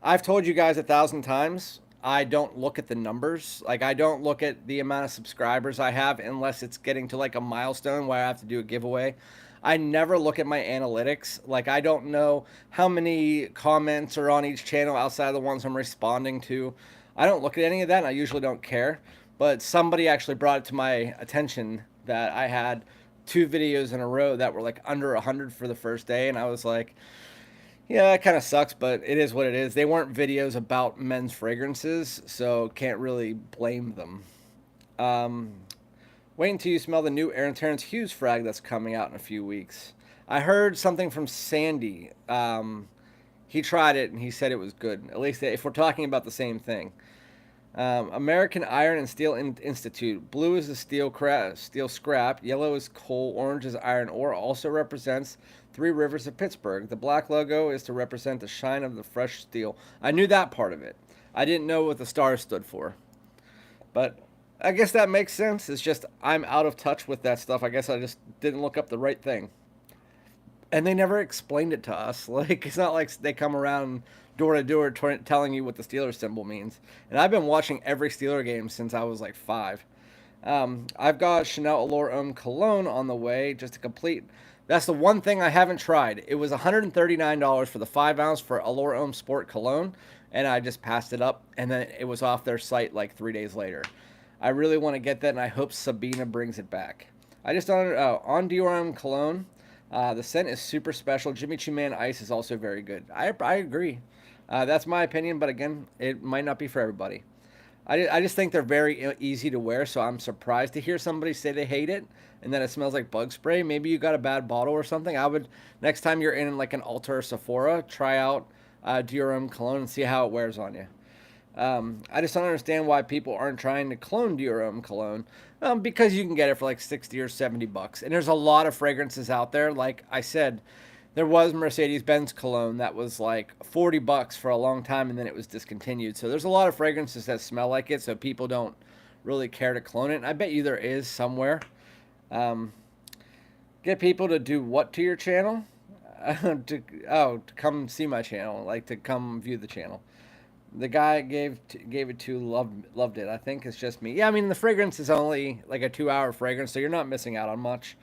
I've told you guys 1,000 times, I don't look at the numbers. Like, I don't look at the amount of subscribers I have unless it's getting to like a milestone where I have to do a giveaway. I never look at my analytics. Like, I don't know how many comments are on each channel outside of the ones I'm responding to. I don't look at any of that, and I usually don't care. But somebody actually brought it to my attention that I had 2 videos in a row that were like under 100 for the first day, and I was like, yeah, that kind of sucks, but it is what it is. They weren't videos about men's fragrances, so can't really blame them. Wait until you smell the new Aaron Terrence Hughes frag that's coming out in a few weeks. I heard something from Sandy. He tried it, and he said it was good. At least if we're talking about the same thing. American Iron and Steel Institute. Blue is the steel scrap. Yellow is coal. Orange is iron ore. Also represents 3 rivers of Pittsburgh. The black logo is to represent the shine of the fresh steel. I knew that part of it. I didn't know what the stars stood for. But I guess that makes sense. It's just I'm out of touch with that stuff. I guess I just didn't look up the right thing. And they never explained it to us. Like, it's not like they come around door to door telling you what the Steelers symbol means. And I've been watching every Steeler game since I was like 5. I've got Chanel Allure Homme Cologne on the way just to complete. That's the one thing I haven't tried. It was $139 for the 5 ounce for Allure Homme Sport Cologne, and I just passed it up, and then it was off their site like 3 days later. I really want to get that, and I hope Sabina brings it back. I just don't on Dior Homme Cologne. The scent is super special. Jimmy Choo Man Ice is also very good. I agree. That's my opinion, but again, it might not be for everybody. I just think they're very easy to wear, so I'm surprised to hear somebody say they hate it and that it smells like bug spray. Maybe you got a bad bottle or something. I would, next time you're in like an Ulta or Sephora, try out Dior Homme Cologne and see how it wears on you. I just don't understand why people aren't trying to clone Dior Homme Cologne. Because you can get it for like 60 or 70 bucks. And there's a lot of fragrances out there. Like I said, there was Mercedes-Benz cologne that was like 40 bucks for a long time, and then it was discontinued. So there's a lot of fragrances that smell like it, so people don't really care to clone it. And I bet you there is somewhere. Get people to do what to your channel? to come see my channel, like to come view the channel. The guy gave it to loved it. I think it's just me. Yeah, I mean, the fragrance is only like a 2-hour fragrance, so you're not missing out on much.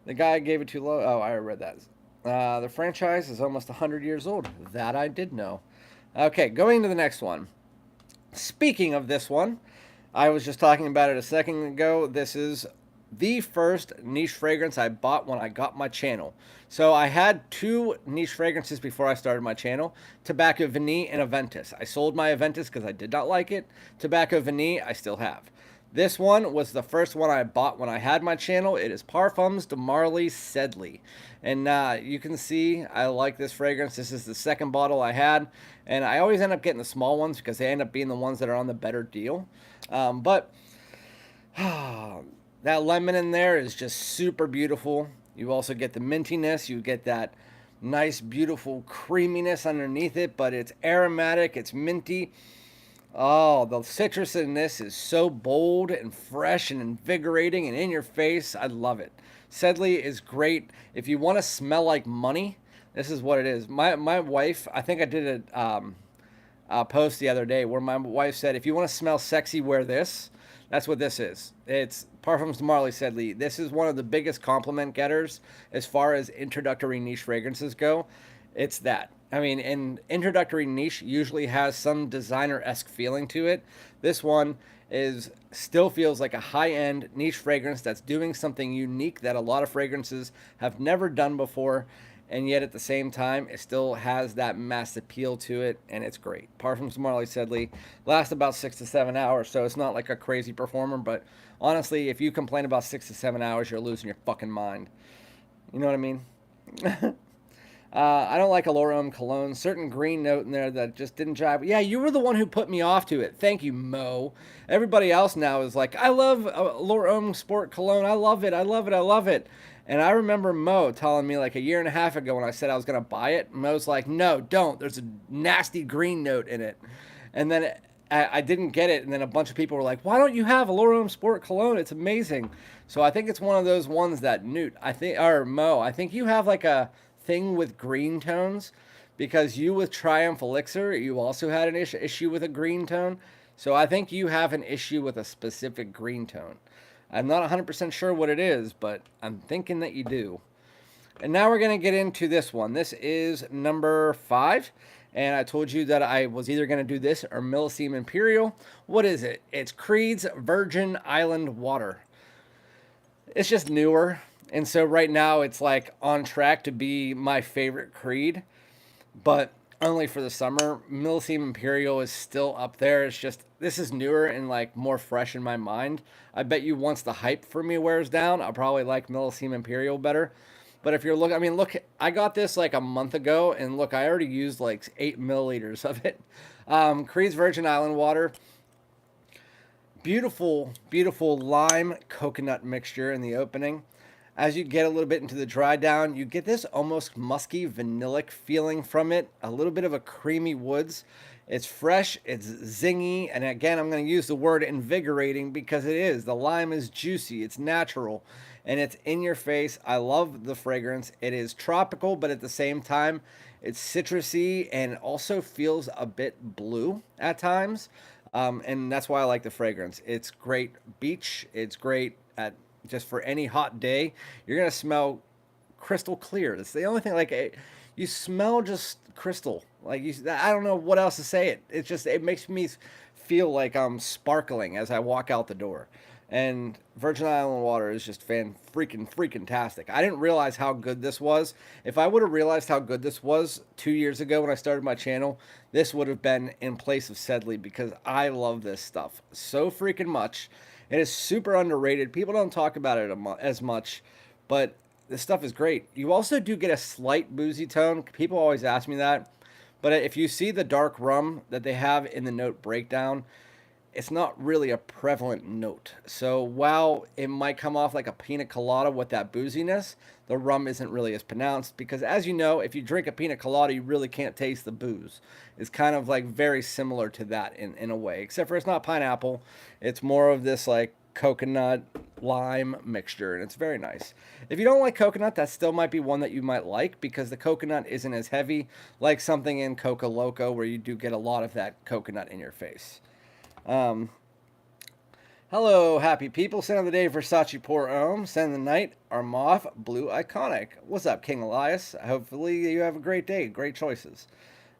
The guy gave it too low. Oh, I read that. The franchise is almost 100 years old. That I did know. Okay, going to the next one. Speaking of this one, I was just talking about it a second ago. This is the first niche fragrance I bought when I got my channel. So I had two niche fragrances before I started my channel, Tobacco Vanille and Aventus. I sold my Aventus because I did not like it. Tobacco Vanille, I still have. This one was the first one I bought when I had my channel. It is Parfums de Marly Sedley. And you can see I like this fragrance. This is the second bottle I had. And I always end up getting the small ones because they end up being the ones that are on the better deal. But that lemon in there is just super beautiful. You also get the mintiness. You get that nice, beautiful creaminess underneath it. But it's aromatic. It's minty. Oh, the citrus in this is so bold and fresh and invigorating and in your face. I love it. Sedley is great. If you want to smell like money, this is what it is. My wife, I think I did a post the other day where my wife said, if you want to smell sexy, wear this. That's what this is. It's Parfums de Marly Sedley. This is one of the biggest compliment getters as far as introductory niche fragrances go. It's that. I mean, an introductory niche usually has some designer-esque feeling to it. This one still feels like a high-end niche fragrance that's doing something unique that a lot of fragrances have never done before, and yet at the same time, it still has that mass appeal to it, and it's great. Parfums de Marly Sedley lasts about 6 to 7 hours, so it's not like a crazy performer, but honestly, if you complain about 6 to 7 hours, you're losing your fucking mind. You know what I mean? I don't like Allure Homme cologne. Certain green note in there that just didn't jive. Yeah, you were the one who put me off to it. Thank you, Mo. Everybody else now is like, I love Allure Homme Sport cologne. I love it. I love it. I love it. And I remember Mo telling me like a year and a half ago when I said I was going to buy it. Mo's like, no, don't. There's a nasty green note in it. And then I didn't get it. And then a bunch of people were like, why don't you have Allure Homme Sport cologne? It's amazing. So I think it's one of those ones that Newt, or Mo, I think you have like a thing with green tones because you with Triumph Elixir, you also had an issue with a green tone. So I think you have an issue with a specific green tone. I'm not 100% sure what it is, but I'm thinking that you do. And now we're going to get into this one. This is number 5. And I told you that I was either going to do this or Millesime Imperial. What is it? It's Creed's Virgin Island Water. It's just newer. And so right now it's like on track to be my favorite Creed, but only for the summer. Millesime Imperial is still up there. It's just, this is newer and like more fresh in my mind. I bet you once the hype for me wears down, I'll probably like Millesime Imperial better. But if you're looking, I mean, look, I got this like a month ago and look, I already used like 8 milliliters of it. Creed's Virgin Island Water. Beautiful, beautiful lime coconut mixture in the opening. As you get a little bit into the dry down, you get this almost musky, vanillic feeling from it. A little bit of a creamy woods. It's fresh, it's zingy, and again, I'm going to use the word invigorating because it is. The lime is juicy, it's natural, and it's in your face. I love the fragrance. It is tropical, but at the same time, it's citrusy and also feels a bit blue at times. And that's why I like the fragrance. It's great beach. It's great at just for any hot day. You're gonna smell crystal clear. It's the only thing. Like you smell just crystal. Like I don't know what else to say. It makes me feel like I'm sparkling as I walk out the door. And Virgin Island Water is just freaking tastic. I didn't realize how good this was. If I would have realized how good this was 2 years ago when I started my channel, this would have been in place of Sedley because I love this stuff so freaking much. It is super underrated. People don't talk about it as much, but this stuff is great. You also do get a slight boozy tone. People always ask me that. But if you see the dark rum that they have in the note breakdown, it's not really a prevalent note. So while it might come off like a pina colada with that booziness, the rum isn't really as pronounced because, as you know, if you drink a pina colada, you really can't taste the booze. It's kind of like very similar to that in a way, except for it's not pineapple. It's more of this like coconut lime mixture, and it's very nice. If you don't like coconut, that still might be one that you might like because the coconut isn't as heavy like something in Coco Loco where you do get a lot of that coconut in your face. Hello, happy people. Scent of the day, Versace Pour Homme. Scent of the night, Armauve Blue Iconic. What's up, King Elias? Hopefully you have a great day. Great choices.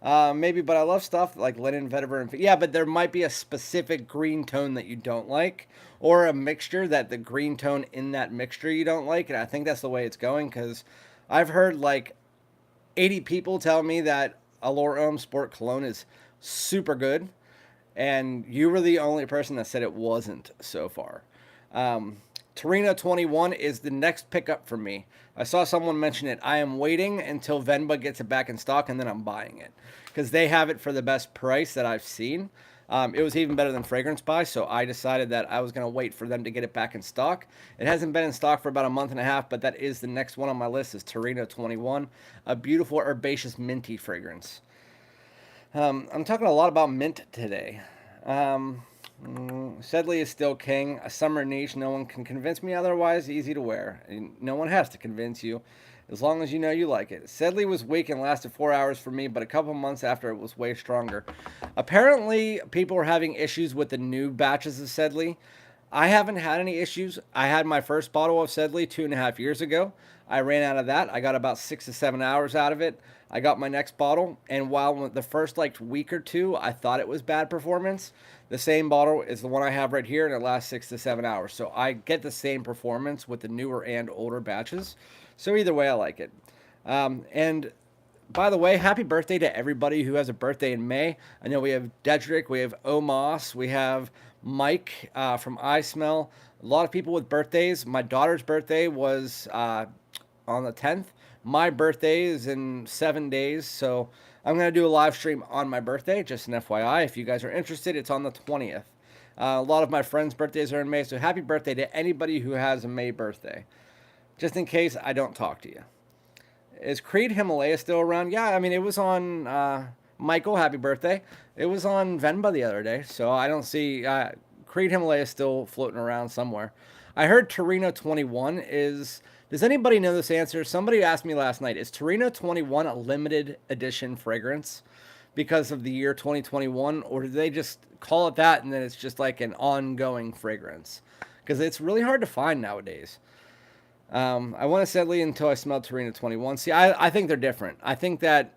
Maybe, but I love stuff like linen, vetiver, and yeah. But there might be a specific green tone that you don't like, or a mixture that the green tone in that mixture you don't like, and I think that's the way it's going because I've heard like 80 people tell me that Allure Homme Sport Cologne is super good, and you were the only person that said it wasn't so far. Um, Torino 21 is the next pickup for me. I saw someone mention it. I am waiting until Venba gets it back in stock, and then I'm buying it because they have it for the best price that I've seen. It was even better than Fragrance Buy, so I decided that I was going to wait for them to get it back in stock. It hasn't been in stock for about a month and a half, but that is the next one on my list is Torino 21, a beautiful herbaceous minty fragrance. I'm talking a lot about mint today. Sedley is still king. A summer niche. No one can convince me otherwise. Easy to wear. And no one has to convince you as long as you know you like it. Sedley was weak and lasted 4 hours for me, but a couple months after it was way stronger. Apparently, people are having issues with the new batches of Sedley. I haven't had any issues. I had my first bottle of Sedley 2.5 years ago. I ran out of that. I got about 6 to 7 hours out of it. I got my next bottle, and while the first like week or two I thought it was bad performance, the same bottle is the one I have right here, and it lasts 6 to 7 hours. So I get the same performance with the newer and older batches. So either way, I like it. And by the way, happy birthday to everybody who has a birthday in May. I know we have Dedrick, we have Omos, we have Mike from I Smell. A lot of people with birthdays. My daughter's birthday was on the 10th. My birthday is in 7 days, so I'm going to do a live stream on my birthday, just an FYI. If you guys are interested, it's on the 20th. A lot of my friends' birthdays are in May, so happy birthday to anybody who has a May birthday, just in case I don't talk to you. Is Creed Himalaya still around? Yeah, I mean, it was on Michael, happy birthday. It was on Venba the other day, so I don't see Creed Himalaya still floating around somewhere. I heard Torino 21 is... Does anybody know this answer? Somebody asked me last night, is Torino 21 a limited edition fragrance because of the year 2021, or do they just call it that and then it's just like an ongoing fragrance? Because it's really hard to find nowadays. I want to Sedley until I smell Torino 21. See, I think they're different. I think that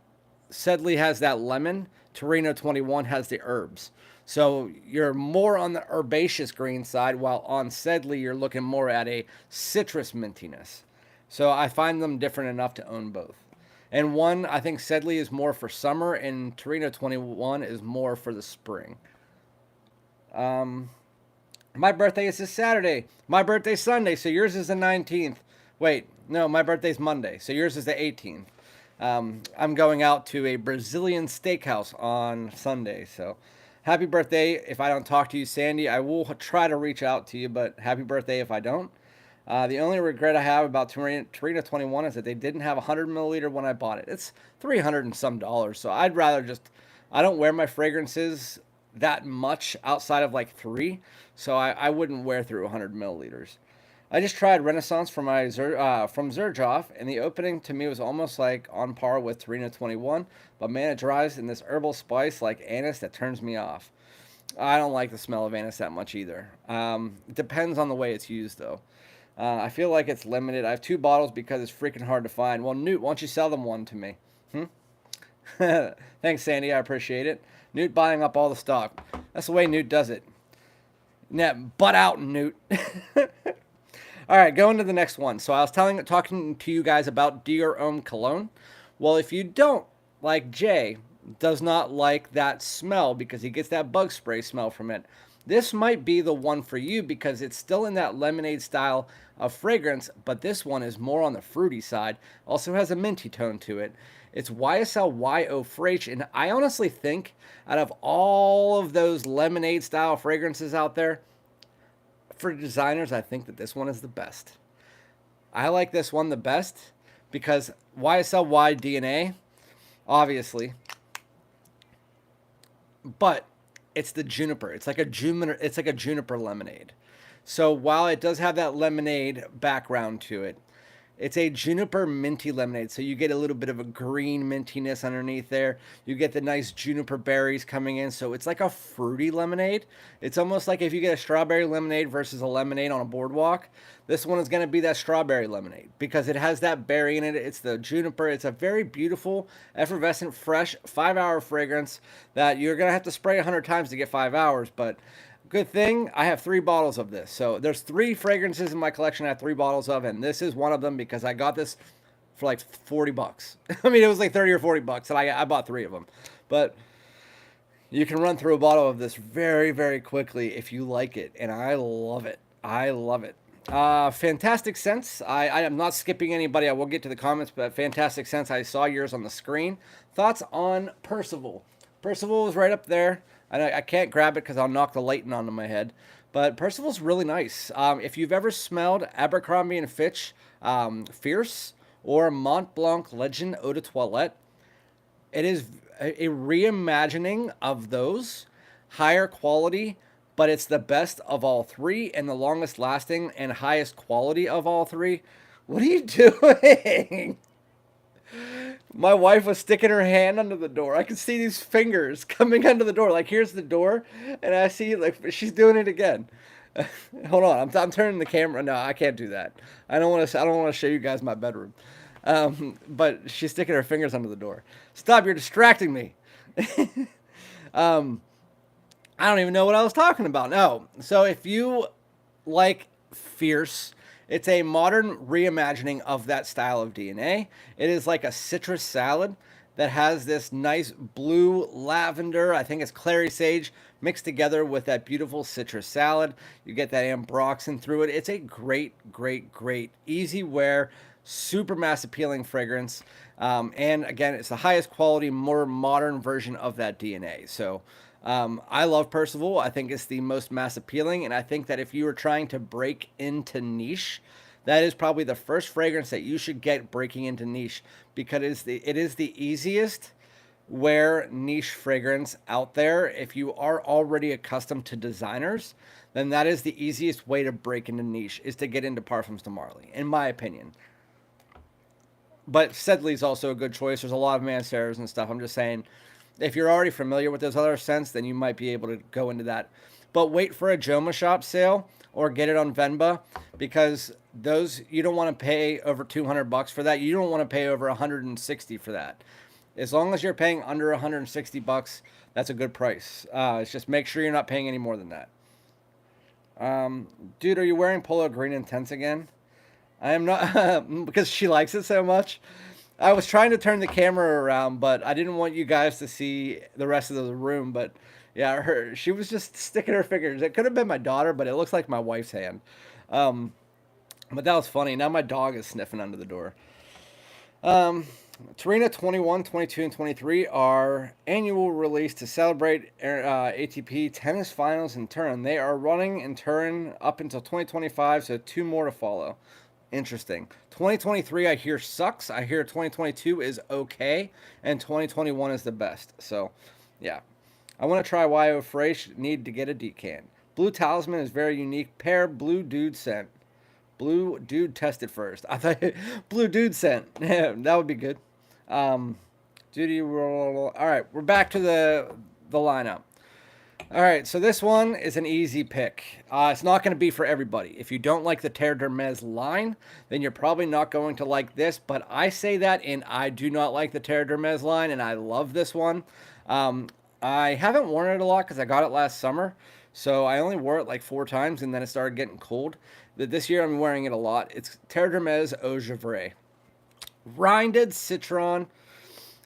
Sedley has that lemon, Torino 21 has the herbs. So you're more on the herbaceous green side, while on Sedley you're looking more at a citrus mintiness. So I find them different enough to own both. And one, I think Sedley is more for summer, and Torino 21 is more for the spring. My birthday is this Saturday. My birthday's Sunday, so yours is the 19th. Wait, no, my birthday's Monday, so yours is the 18th. I'm going out to a Brazilian steakhouse on Sunday, so... Happy birthday. If I don't talk to you, Sandy, I will try to reach out to you, but happy birthday if I don't. The only regret I have about Torino 21 is that they didn't have 100 milliliter when I bought it. It's $300 and some dollars, so I'd rather just... I don't wear my fragrances that much outside of like 3, so I wouldn't wear through 100 milliliters. I just tried Renaissance from from Zaharoff, and the opening to me was almost like on par with Torino 21, but man, it dries in this herbal spice like anise that turns me off. I don't like the smell of anise that much either. It depends on the way it's used, though. I feel like it's limited. I have 2 bottles because it's freaking hard to find. Well, Newt, why don't you sell them one to me? Thanks, Sandy. I appreciate it. Newt buying up all the stock. That's the way Newt does it. Butt out, Newt. All right, going to the next one. So I was talking to you guys about Dior Homme Cologne. Well, if you don't, like Jay, does not like that smell because he gets that bug spray smell from it, this might be the one for you because it's still in that lemonade style of fragrance, but this one is more on the fruity side. Also has a minty tone to it. It's YSL Y Eau Fraiche, and I honestly think out of all of those lemonade style fragrances out there, for designers, I think that this one is the best. I like this one the best because YSL Y DNA, obviously, but it's the juniper. It's like a juniper lemonade. So while it does have that lemonade background to it, It's a juniper minty lemonade, so you get a little bit of a green mintiness underneath there. You get the nice juniper berries coming in, so it's like a fruity lemonade. It's almost like if you get a strawberry lemonade versus a lemonade on a boardwalk, this one is going to be that strawberry lemonade because it has that berry in it. It's the juniper. It's a very beautiful, effervescent, fresh 5-hour fragrance that you're going to have to spray 100 times to get 5 hours, but good thing I have 3 bottles of this. So there's 3 fragrances in my collection I have 3 bottles of, and this is one of them because I got this for like 40 bucks. I mean, it was like 30 or 40 bucks, and I bought 3 of them. But you can run through a bottle of this very, very quickly if you like it, and I love it. I love it. Fantastic Scents. I am not skipping anybody. I will get to the comments, but Fantastic Scents, I saw yours on the screen. Thoughts on Percival? Percival is right up there. I can't grab it because I'll knock the lighting onto my head. But Percival's really nice. If you've ever smelled Abercrombie and Fitch Fierce or Mont Blanc Legend Eau de Toilette, it is a reimagining of those, higher quality, but it's the best of all 3 and the longest lasting and highest quality of all 3. What are you doing? My wife was sticking her hand under the door. I could see these fingers coming under the door. Like, here's the door, and I see, like, she's doing it again. Hold on, I'm turning the camera. No, I can't do that. I don't want to show you guys my bedroom. But she's sticking her fingers under the door. Stop! You're distracting me. I don't even know what I was talking about. No. So if you like Fierce, it's a modern reimagining of that style of DNA. It is like a citrus salad that has this nice blue lavender, I think it's clary sage, mixed together with that beautiful citrus salad. You get that ambroxan through it. It's a great, great, great, easy wear, super mass appealing fragrance. And again, it's the highest quality, more modern version of that DNA. So I love Percival. I think it's the most mass appealing, and I think that if you were trying to break into niche, that is probably the first fragrance that you should get breaking into niche, because it is the easiest wear niche fragrance out there. If you are already accustomed to designers, then that is the easiest way to break into niche, is to get into Parfums de Marly, in my opinion. But Sedley is also a good choice. There's a lot of Manceras and stuff. I'm just saying, if you're already familiar with those other scents, then you might be able to go into that. But wait for a Joma Shop sale or get it on Venba, because those, you don't want to pay over 200 bucks for that. You don't want to pay over 160 for that. As long as you're paying under 160 bucks, that's a good price. It's just make sure you're not paying any more than that. Dude, are you wearing Polo Green Intense again? I am not, because she likes it so much. I was trying to turn the camera around, but I didn't want you guys to see the rest of the room. But yeah, she was just sticking her fingers. It could have been my daughter, but it looks like my wife's hand. But that was funny. Now my dog is sniffing under the door. Torino 21, 22, and 23 are annual release to celebrate ATP tennis finals in Turin. They are running in Turin up until 2025, so 2 more to follow. Interesting. 2023 I hear sucks. I hear 2022 is okay, and 2021 is the best. So, yeah. I want to try Y Eau Fraiche. Need to get a decan. Blue Talisman is very unique. Pear Blue Dude scent. Blue Dude tested first. I thought Blue Dude scent. That would be good. Duty roll. All right, we're back to the lineup. All right, so this one is an easy pick. It's not going to be for everybody. If you don't like the Terre d'Hermès line, then you're probably not going to like this. But I say that, and I do not like the Terre d'Hermès line, and I love this one. I haven't worn it a lot because I got it last summer. So I only wore it like 4 times, and then it started getting cold. This year I'm wearing it a lot. It's Terre d'Hermès Eau Givree. Rinded citron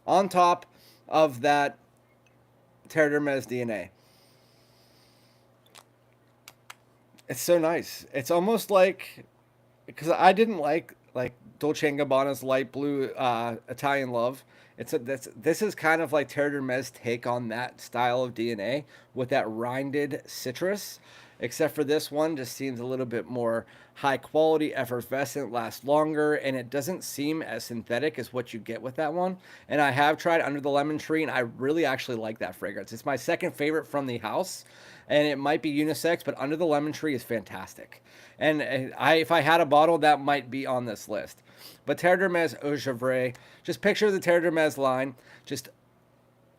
on top of that Terre d'Hermès DNA. It's so nice. It's almost like, because I didn't like Dolce & Gabbana's light blue Italian Love. This is kind of like Terre d'Hermès take on that style of DNA with that rinded citrus. except for this one just seems a little bit more high quality, effervescent, lasts longer, and it doesn't seem as synthetic as what you get with that one. And I have tried Under the Lemon Tree, and I really actually like that fragrance. It's my second favorite from the house, and it might be unisex, but Under the Lemon Tree is fantastic. And if I had a bottle, that might be on this list. But Terre d'Hermès Eau Givree, just picture the Terre d'Hermès line, just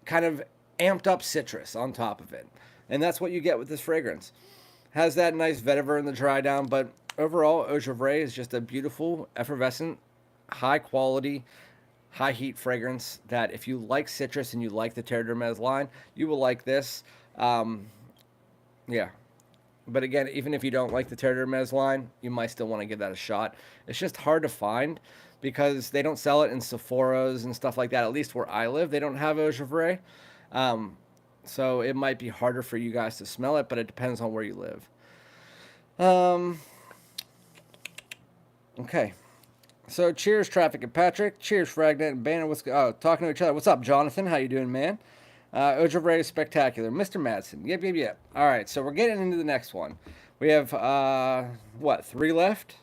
kind of amped up citrus on top of it. And that's what you get with this fragrance. Has that nice vetiver in the dry down, but overall, Eau Givree is just a beautiful, effervescent, high quality, high heat fragrance that if you like citrus and you like the Terre d'Hermès line, you will like this. Yeah. But again, even if you don't like the Terre d'Hermès line, you might still want to give that a shot. It's just hard to find because they don't sell it in Sephora's and stuff like that. At least where I live, they don't have Eau Givree. So it might be harder for you guys to smell it, but it depends on where you live. Okay. So cheers, Traffic and Patrick. Cheers, Fragnet and Banner. Talking to each other. What's up, Jonathan? How you doing, man? Eau Givree is spectacular. Mr. Madsen. Yep. All right, so we're getting into the next one. We have, 3 left?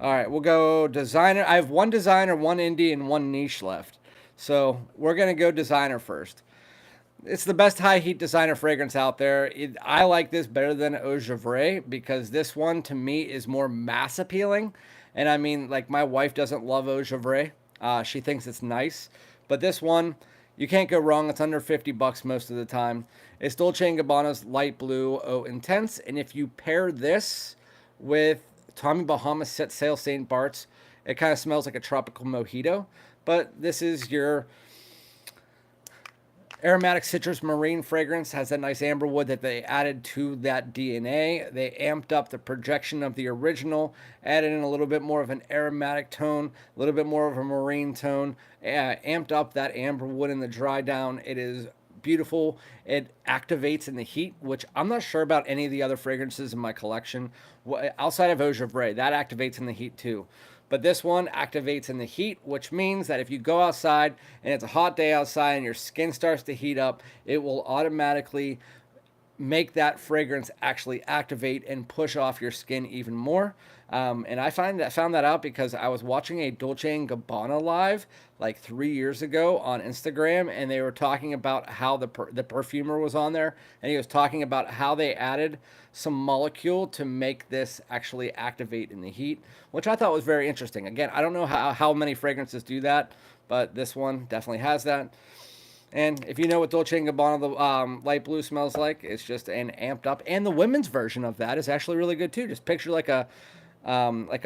All right, we'll go designer. I have one designer, one indie, and one niche left. So we're going to go designer first. It's the best high heat designer fragrance out there. I like this better than Eau Givree because this one to me is more mass appealing. And I mean, like, my wife doesn't love Eau Givree. She thinks it's nice. But this one, you can't go wrong. It's under $50 most of the time. It's Dolce & Gabbana's Light Blue Eau Intense. And if you pair this with Tommy Bahama Set Sail St. Bart's, it kind of smells like a tropical mojito. But this is your aromatic citrus marine fragrance. Has that nice amber wood that they added to that DNA. They amped up the projection of the original, added in a little bit more of an aromatic tone, a little bit more of a marine tone, amped up that amber wood in the dry down. It is beautiful. It activates in the heat, which I'm not sure about any of the other fragrances in my collection. Outside of Eau Givree, that activates in the heat too. But this one activates in the heat, which means that if you go outside and it's a hot day outside and your skin starts to heat up, it will automatically make that fragrance actually activate and push off your skin even more. And I found that out because I was watching a Dolce & Gabbana live like 3 years ago on Instagram, and they were talking about how the perfumer was on there, and he was talking about how they added some molecule to make this actually activate in the heat, which I thought was very interesting. Again, I don't know how many fragrances do that, but this one definitely has that. And if you know what Dolce & Gabbana, the light blue smells like, it's just an amped up. And the women's version of that is actually really good too. Just picture like a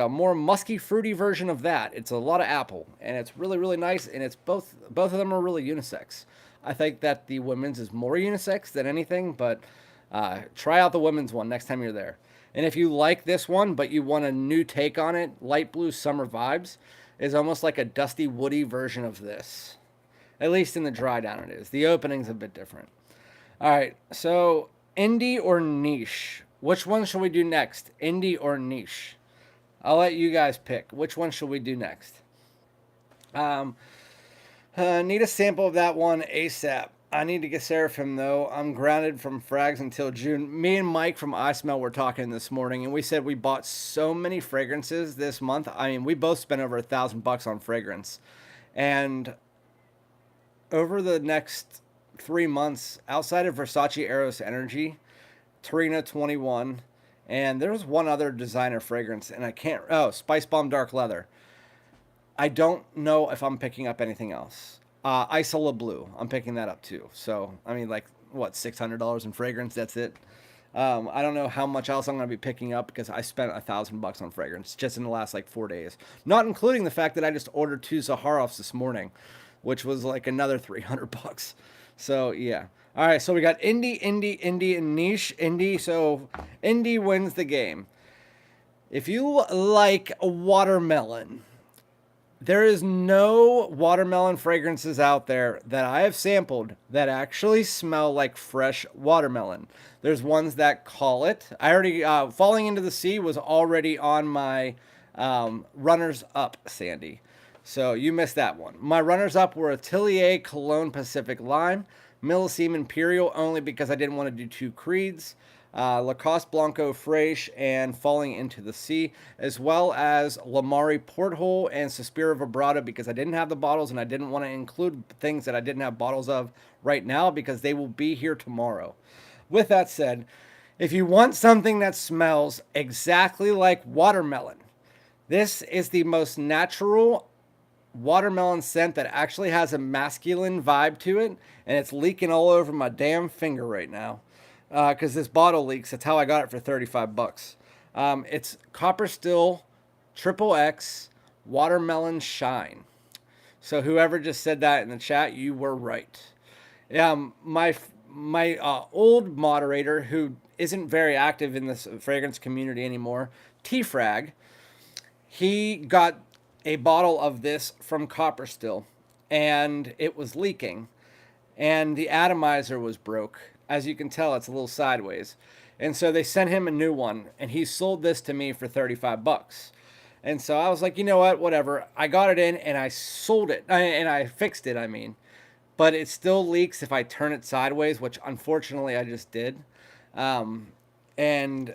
more musky, fruity version of that. It's a lot of apple, and it's really, really nice. And it's both of them are really unisex. I think that the women's is more unisex than anything, but try out the women's one next time you're there. And if you like this one, but you want a new take on it, Light Blue Summer Vibes is almost like a dusty, woody version of this. At least in the dry down it is. The opening's a bit different. All right, so indie or niche? Which one should we do next? Indie or niche? I'll let you guys pick. Which one should we do next? Need a sample of that one ASAP. I need to get Seraphim, though. I'm grounded from Frags until June. Me and Mike from I Smell were talking this morning, and we said we bought so many fragrances this month. I mean, we both spent over $1,000 on fragrance. And over the next 3 months, outside of Versace Eros Energy, Torino 21, and there was one other designer fragrance, and Spice Bomb Dark Leather. I don't know if I'm picking up anything else. Isola Blue, I'm picking that up too. So, I mean, like, what, $600 in fragrance? That's it. I don't know how much else I'm going to be picking up because I spent $1,000 on fragrance just in the last, 4 days. Not including the fact that I just ordered 2 Zaharoffs this morning, which was like another $300. So, yeah. All right, so we got indie, and niche. Indie, so indie wins the game. If you like watermelon, there is no watermelon fragrances out there that I have sampled that actually smell like fresh watermelon. There's ones that call it. I already, Falling Into the Sea was already on my runners up, Sandy. So you missed that one. My runners up were Atelier, Cologne, Pacific Lime, Millesime, Imperial, only because I didn't want to do 2 creeds. Lacoste Blanco Fraiche and Falling into the Sea, as well as Loumari Porthole and Sospiro Vibrato, because I didn't have the bottles and I didn't want to include things that I didn't have bottles of right now because they will be here tomorrow. With that said, if you want something that smells exactly like watermelon, this is the most natural watermelon scent that actually has a masculine vibe to it, and it's leaking all over my damn finger right now because this bottle leaks. That's how I got it for 35 bucks. It's Copperstill Triple X Watermelon Shine. So whoever just said that in the chat, you were right. My old moderator, who isn't very active in this fragrance community anymore, T-Frag, he got a bottle of this from Copperstill, and it was leaking, and the atomizer was broke. As you can tell, it's a little sideways. And so they sent him a new one, and he sold this to me for 35 bucks. And so I was like, you know what, whatever. I got it in, and I sold it, and I fixed it, I mean. But it still leaks if I turn it sideways, which unfortunately I just did. And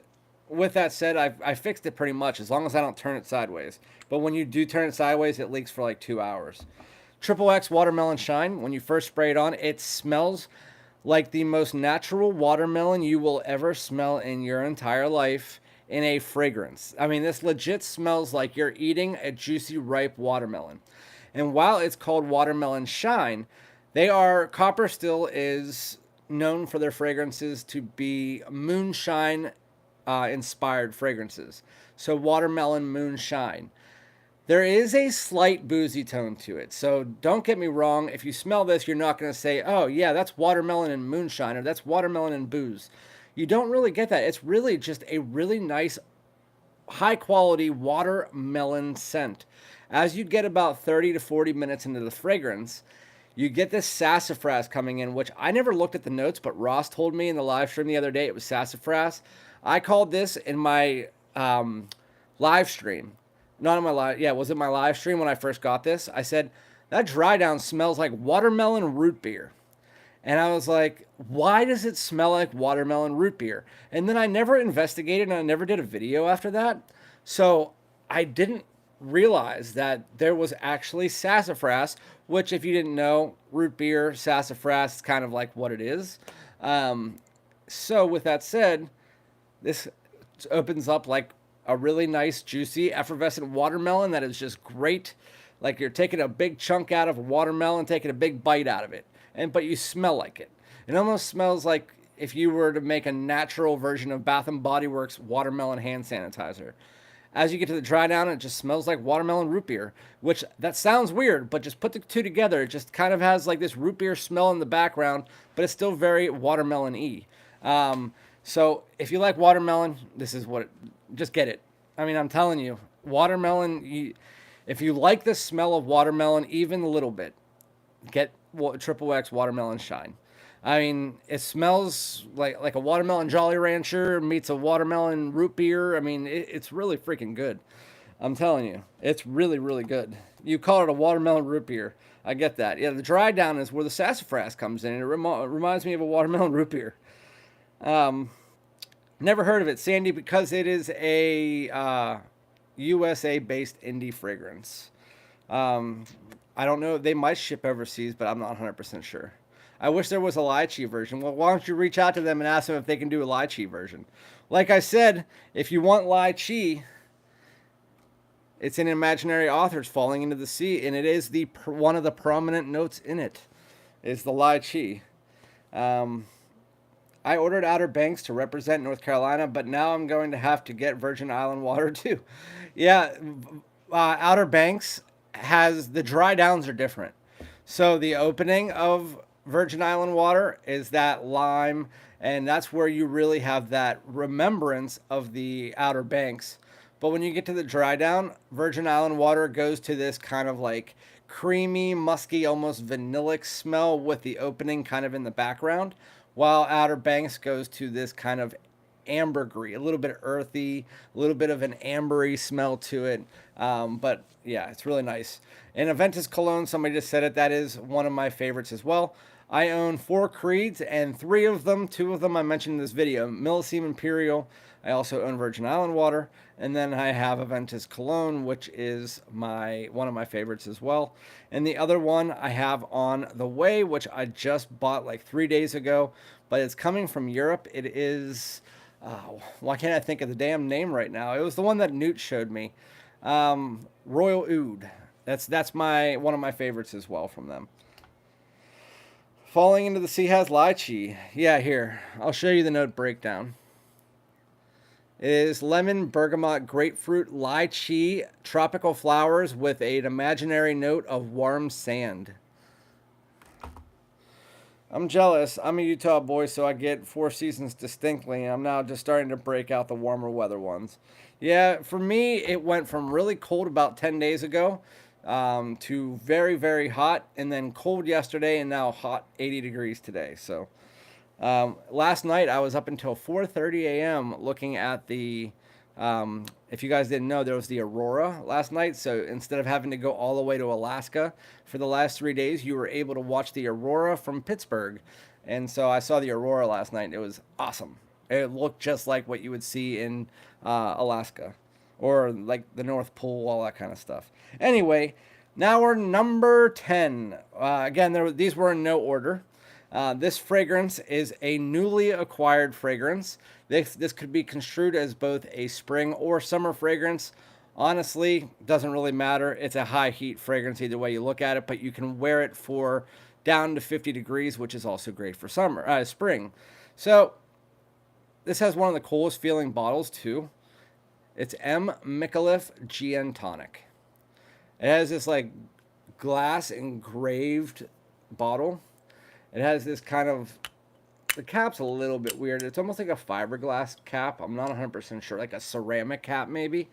with that said, I fixed it pretty much, as long as I don't turn it sideways. But when you do turn it sideways, it leaks for like 2 hours. Triple X Watermelon Shine, when you first spray it on, it smells like the most natural watermelon you will ever smell in your entire life in a fragrance. I mean, this legit smells like you're eating a juicy, ripe watermelon. And while it's called Watermelon Shine, Copperstill is known for their fragrances to be moonshine inspired fragrances. So watermelon moonshine. There is a slight boozy tone to it. So don't get me wrong. If you smell this, you're not going to say, oh yeah, that's watermelon and moonshine, or that's watermelon and booze. You don't really get that. It's really just a really nice, high quality watermelon scent. As you get about 30 to 40 minutes into the fragrance, you get this sassafras coming in, which I never looked at the notes, but Ross told me in the live stream the other day it was sassafras. I called this in my live stream. Not in my live, yeah, was it my live stream when I first got this? I said, that dry down smells like watermelon root beer. And I was like, why does it smell like watermelon root beer? And then I never investigated and I never did a video after that. So I didn't realize that there was actually sassafras, which if you didn't know, root beer, sassafras is kind of like what it is. So with that said, this opens up like a really nice, juicy, effervescent watermelon that is just great. Like you're taking a big chunk out of a watermelon, taking a big bite out of it. But you smell like it. It almost smells like if you were to make a natural version of Bath & Body Works watermelon hand sanitizer. As you get to the dry down, it just smells like watermelon root beer, which that sounds weird, but just put the two together. It just kind of has like this root beer smell in the background, but it's still very watermelon-y. So if you like watermelon, this is just get it. I mean, I'm telling you, watermelon, if you like the smell of watermelon even a little bit, get Triple X Watermelon Shine. I mean, it smells like a watermelon Jolly Rancher meets a watermelon root beer. I mean, it's really freaking good. I'm telling you, it's really, really good. You call it a watermelon root beer. I get that. Yeah, the dry down is where the sassafras comes in. It reminds me of a watermelon root beer. Never heard of it, Sandy, because it is a USA-based indie fragrance. I don't know. They might ship overseas, but I'm not 100% sure. I wish there was a lychee version. Well, why don't you reach out to them and ask them if they can do a lychee version? Like I said, if you want lychee, it's an imaginary author's Falling into the Sea, and it is one of the prominent notes in it is the lychee. I ordered Outer Banks to represent North Carolina, but now I'm going to have to get Virgin Island water too. Yeah, Outer Banks the dry downs are different. So the opening of Virgin Island water is that lime, and that's where you really have that remembrance of the Outer Banks. But when you get to the dry down, Virgin Island water goes to this kind of like creamy, musky, almost vanillic smell with the opening kind of in the background, while Outer Banks goes to this kind of ambergris, a little bit earthy, a little bit of an ambery smell to it. But yeah, it's really nice. And Aventus Cologne, somebody just said it, that is one of my favorites as well. I own 4 Creeds, and 3 of them, 2 of them I mentioned in this video, Millesime Imperial. I also own Virgin Island Water, and then I have Aventus Cologne, which is one of my favorites as well. And the other one I have on the way, which I just bought like 3 days ago, but it's coming from Europe. It is, why can't I think of the damn name right now? It was the one that Newt showed me. Royal Oud. That's one of my favorites as well from them. Falling into the Sea has lychee. Yeah, here. I'll show you the note breakdown. It is lemon, bergamot, grapefruit, lychee, tropical flowers with an imaginary note of warm sand. I'm jealous. I'm a Utah boy, so I get 4 seasons distinctly, and I'm now just starting to break out the warmer weather ones. Yeah, for me, it went from really cold about 10 days ago to very, very hot, and then cold yesterday, and now hot 80 degrees today. So last night I was up until 4:30 a.m. looking at the, if you guys didn't know, there was the Aurora last night. So instead of having to go all the way to Alaska for the last 3 days, you were able to watch the Aurora from Pittsburgh. And so I saw the Aurora last night. It was awesome. It looked just like what you would see in Alaska, or like the North Pole, all that kind of stuff. Anyway, now we're number 10. Again, these were in no order. This fragrance is a newly acquired fragrance. This could be construed as both a spring or summer fragrance. Honestly, doesn't really matter. It's a high heat fragrance either way you look at it, but you can wear it for down to 50 degrees, which is also great for spring. So this has one of the coolest feeling bottles too. It's Micallef GN Tonic. It has this like glass engraved bottle. It has this kind of, the cap's a little bit weird. It's almost like a fiberglass cap. I'm not 100% sure, like a ceramic cap maybe.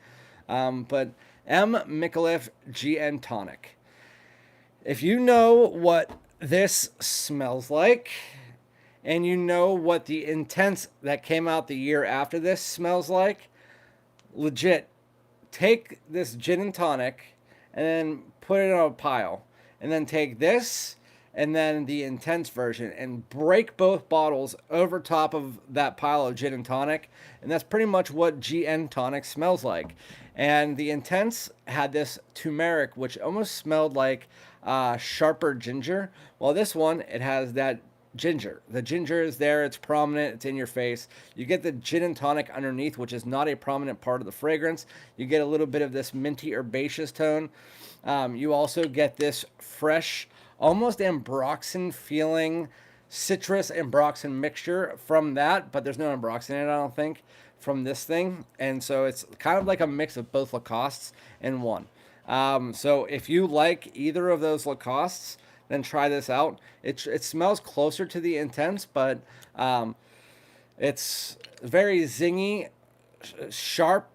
But Micallef GN Tonic. If you know what this smells like, and you know what the Intense that came out the year after this smells like, legit, take this gin and tonic and then put it in a pile, and then take this and then the Intense version and break both bottles over top of that pile of gin and tonic, and that's pretty much what GN Tonic smells like. And the Intense had this turmeric, which almost smelled like sharper ginger. Well, this one, it has that ginger. The ginger is there, it's prominent, it's in your face. You get the gin and tonic underneath, which is not a prominent part of the fragrance. You get a little bit of this minty herbaceous tone. You also get this fresh, almost ambroxan feeling citrus ambroxan mixture from that, but there's no ambroxan in it, I don't think, from this thing. And so it's kind of like a mix of both Lacostes in one. So if you like either of those Lacostes, then try this out. It smells closer to the Intense, but it's very zingy, sharp.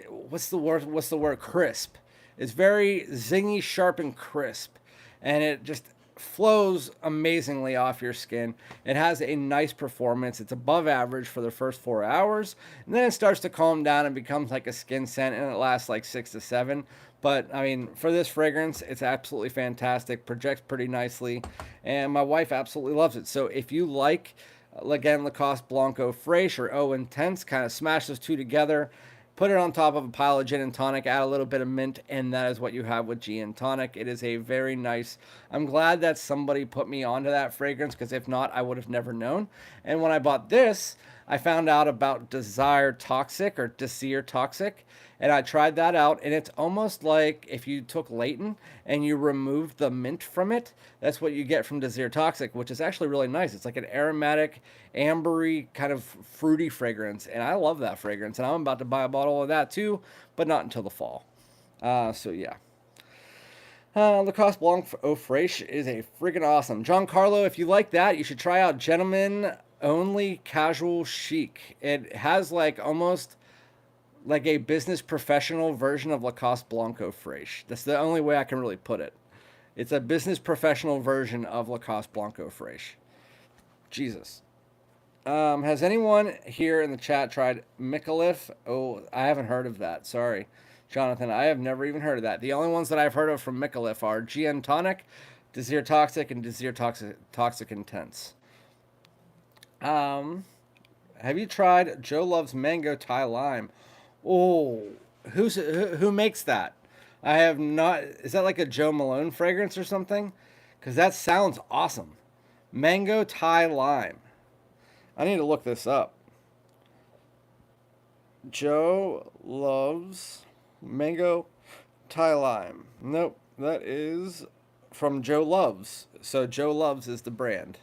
What's the word? Crisp. It's very zingy, sharp, and crisp, and it just flows amazingly off your skin. It has a nice performance. It's above average for the first 4 hours, and then it starts to calm down and becomes like a skin scent, and it lasts like 6 to 7. But I mean, for this fragrance, it's absolutely fantastic. Projects pretty nicely, and my wife absolutely loves it. So if you like, again, Lacoste Blanc Eau Fraiche or Eau Intense, kind of smash those two together, put it on top of a pile of gin and tonic, add a little bit of mint, and that is what you have with gin and tonic. It is a very nice, I'm glad that somebody put me onto that fragrance, because if not, I would have never known. And when I bought this, I found out about Desire Toxic, or Desire Toxic, and I tried that out, and it's almost like if you took Layton and you removed the mint from it. That's what you get from Desire Toxic, which is actually really nice. It's like an aromatic, ambery, kind of fruity fragrance, and I love that fragrance, and I'm about to buy a bottle of that too, but not until the fall. So yeah. Lacoste Blanc Eau Fraiche is a freaking awesome. Giancarlo, if you like that, you should try out Gentleman Only Casual Chic. It has like almost like a business professional version of Lacoste Blanc Eau Fraiche. That's the only way I can really put it. It's a business professional version of Lacoste Blanc Eau Fraiche. Jesus. Has anyone here in the chat tried Micallef? Oh, I haven't heard of that. Sorry, Jonathan. I have never even heard of that. The only ones that I've heard of from Micallef are GN Tonic, Desir Toxic, and Desir Toxic Intense. Have you tried Joe Love's Mango Thai Lime? Oh, who makes that? I have not. Is that like a Joe Malone fragrance or something? Because that sounds awesome. Mango Thai Lime. I need to look this up. Joe Love's Mango Thai Lime. Nope, that is from Joe Love's. So Joe Love's is the brand.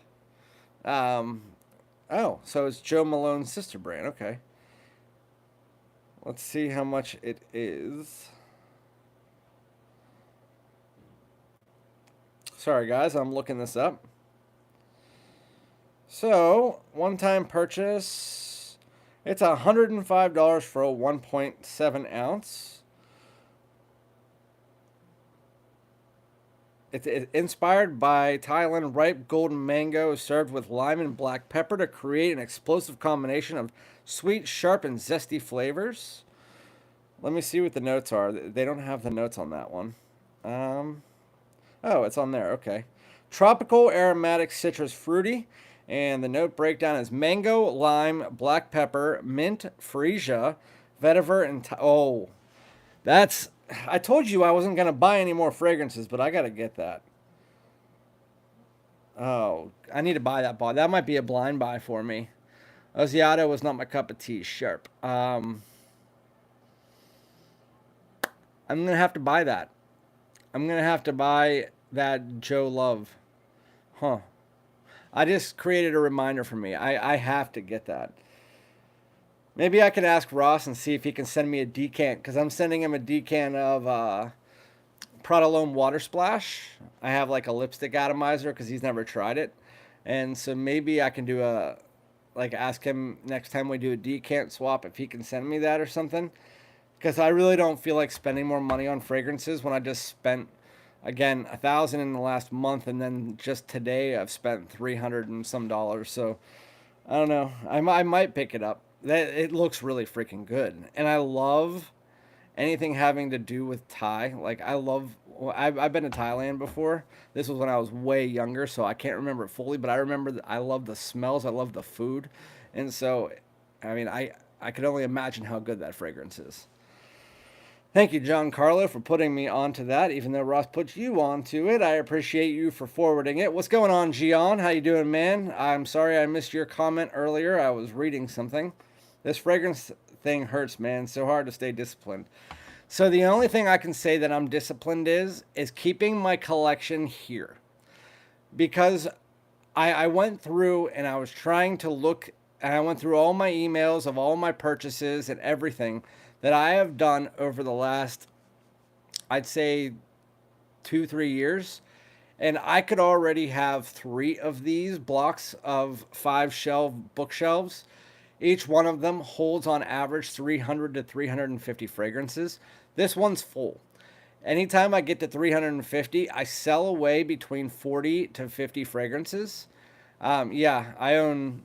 Oh, so it's Joe Malone's sister brand. Okay. Let's see how much it is. Sorry, guys, I'm looking this up. So, one-time purchase. It's $105 for a 1.7 ounce. It's inspired by Thailand ripe golden mango served with lime and black pepper to create an explosive combination of sweet, sharp, and zesty flavors. Let me see what the notes are. They don't have the notes on that one. Oh, it's on there. Okay. Tropical, aromatic, citrus, fruity. And the note breakdown is mango, lime, black pepper, mint, freesia, vetiver, and... oh, that's... I told you I wasn't going to buy any more fragrances, but I got to get that. Oh, I need to buy that bottle. That might be a blind buy for me. Oziato was not my cup of tea. Sharp. I'm going to have to buy that. I'm going to have to buy that Joe Love. Huh. I just created a reminder for me. I have to get that. Maybe I could ask Ross and see if he can send me a decant, because I'm sending him a decant of Prada L'Homme Water Splash. I have like a lipstick atomizer because he's never tried it. And so maybe I can do ask him next time we do a decant swap if he can send me that or something. Because I really don't feel like spending more money on fragrances when I just spent, again, $1,000 in the last month, and then just today I've spent $300 and some dollars. So I don't know. I might pick it up. It looks really freaking good, and I love anything having to do with Thai. Like I've been to Thailand before. This was when I was way younger, so I can't remember it fully, but I remember that I love the smells. I love the food, and so I mean I could only imagine how good that fragrance is. Thank you, John Carlo, for putting me onto that, even though Ross put you onto it. I appreciate you for forwarding it. What's going on, Gian? How you doing, man? I'm sorry I missed your comment earlier. I was reading something. This fragrance thing hurts, man. So hard to stay disciplined. So the only thing I can say that I'm disciplined is keeping my collection here. Because I went through and I was trying to look, and I went through all my emails of all my purchases and everything that I have done over the last, I'd say, 2-3 years. And I could already have 3 of these blocks of 5 bookshelves. Each one of them holds on average 300 to 350 fragrances. This one's full. Anytime I get to 350, I sell away between 40 to 50 fragrances. Yeah, I own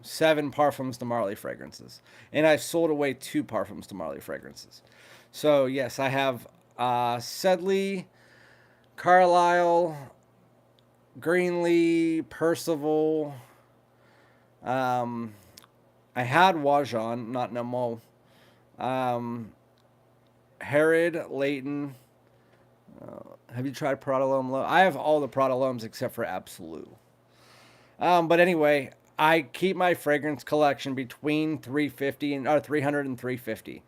7 Parfums de Marly fragrances. And I've sold away 2 Parfums de Marly fragrances. So, yes, I have Sedley, Carlisle, Greenlee, Percival. I had Wajan, not no more. Herod, Leighton. Have you tried Prada L'Homme? I have all the Prada L'Hommes except for Absolute. But anyway, I keep my fragrance collection between 350 and 300 and 350.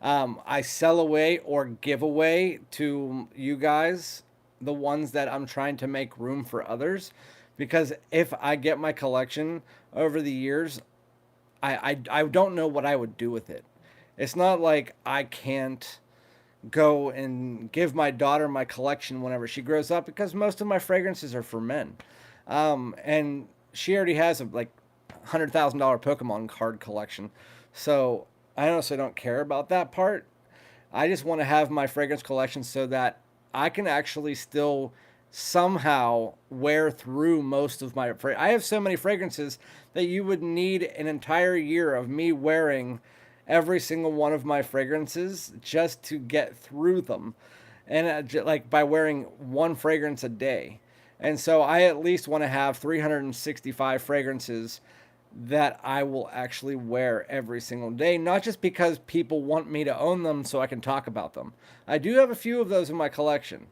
I sell away or give away to you guys the ones that I'm trying to make room for others, because if I get my collection over the years, I don't know what I would do with it. It's not like I can't go and give my daughter my collection whenever she grows up, because most of my fragrances are for men. And she already has a like $100,000 Pokemon card collection. So I honestly don't care about that part. I just want to have my fragrance collection so that I can actually still somehow wear through most of my I have so many fragrances that you would need an entire year of me wearing every single one of my fragrances just to get through them, and like by wearing one fragrance a day. And so I at least want to have 365 fragrances that I will actually wear every single day, not just because people want me to own them so I can talk about them. I do have a few of those in my collection,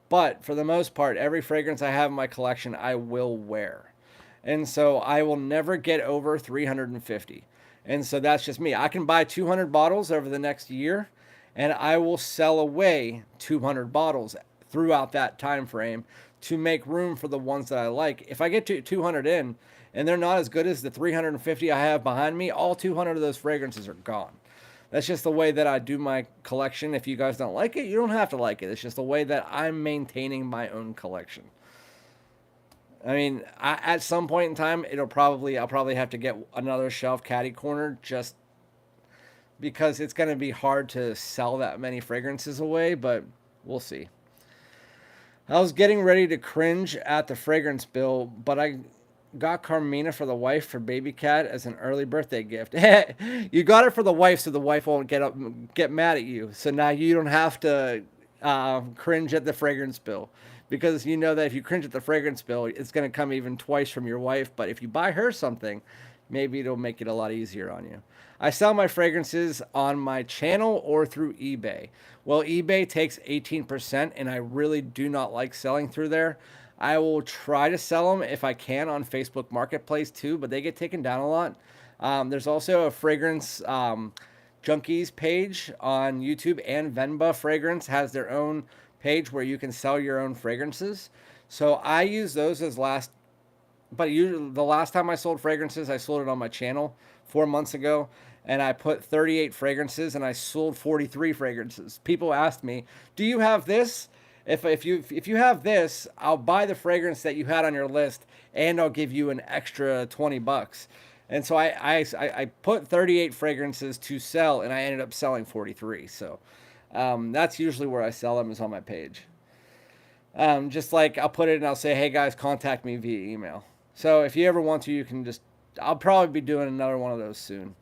but for the most part, every fragrance I have in my collection, I will wear. And so I will never get over 350. And so that's just me. I can buy 200 bottles over the next year, and I will sell away 200 bottles throughout that time frame to make room for the ones that I like. If I get to 200 in and they're not as good as the 350 I have behind me, all 200 of those fragrances are gone. That's just the way that I do my collection. If you guys don't like it, you don't have to like it. It's just the way that I'm maintaining my own collection. I mean, at some point in time, I'll probably have to get another shelf caddy corner just because it's going to be hard to sell that many fragrances away, but we'll see. I was getting ready to cringe at the fragrance bill, but I got Carmina for the wife for baby cat as an early birthday gift. You got it for the wife so the wife won't get mad at you. So now you don't have to cringe at the fragrance bill, because you know that if you cringe at the fragrance bill, it's going to come even twice from your wife. But if you buy her something, maybe it'll make it a lot easier on you. I sell my fragrances on my channel or through eBay. Well, eBay takes 18%, and I really do not like selling through there. I will try to sell them if I can on Facebook Marketplace too, but they get taken down a lot. There's also a fragrance junkies page on YouTube, and Venba Fragrance has their own page where you can sell your own fragrances. So I use those as the last time I sold fragrances, I sold it on my channel 4 months ago, and I put 38 fragrances and I sold 43 fragrances. People asked me, "Do you have this? If you have this, I'll buy the fragrance that you had on your list, and I'll give you an extra $20." And so I put 38 fragrances to sell, and I ended up selling 43. So that's usually where I sell them, is on my page. Just like I'll put it and I'll say, "Hey guys, contact me via email." So if you ever want to, you can just. I'll probably be doing another one of those soon.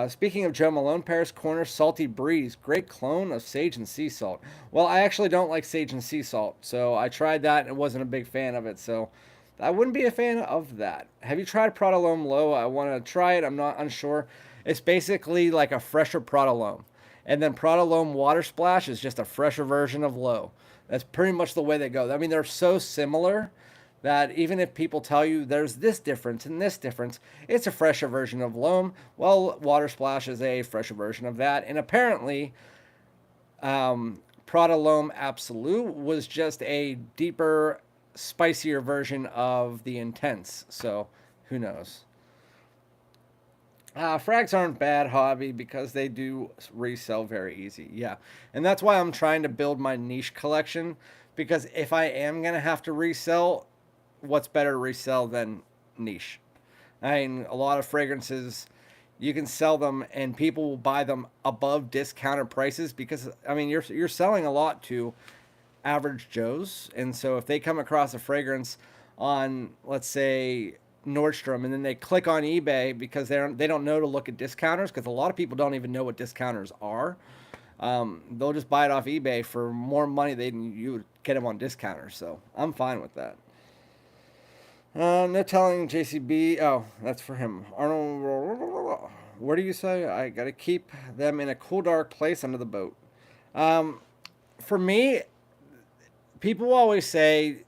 Speaking of Joe Malone, Paris Corner Salty Breeze, great clone of sage and sea salt. Well, I actually don't like sage and sea salt, so I tried that and wasn't a big fan of it, so I wouldn't be a fan of that. Have you tried Prada L'Homme Low? I want to try it. I'm not unsure. It's basically like a fresher Prada L'Homme. And then Prada L'Homme Water Splash is just a fresher version of Low. That's pretty much the way they go. I mean, they're so similar that even if people tell you there's this difference and this difference, it's a fresher version of L'Homme. Well, Water Splash is a fresher version of that. And apparently, Prada L'Homme Absolute was just a deeper, spicier version of the Intense. So, who knows? Frags aren't bad hobby because they do resell very easy. Yeah. And that's why I'm trying to build my niche collection, because if I am going to have to resell, what's better to resell than niche? I mean, a lot of fragrances, you can sell them and people will buy them above discounted prices because, I mean, you're selling a lot to average Joes. And so if they come across a fragrance on, let's say, Nordstrom, and then they click on eBay because they don't know to look at discounters, because a lot of people don't even know what discounters are. They'll just buy it off eBay for more money than you would get them on discounters. So I'm fine with that. No telling JCB. Oh, that's for him. Arnold, what do you say? I got to keep them in a cool, dark place under the boat. For me, people always say,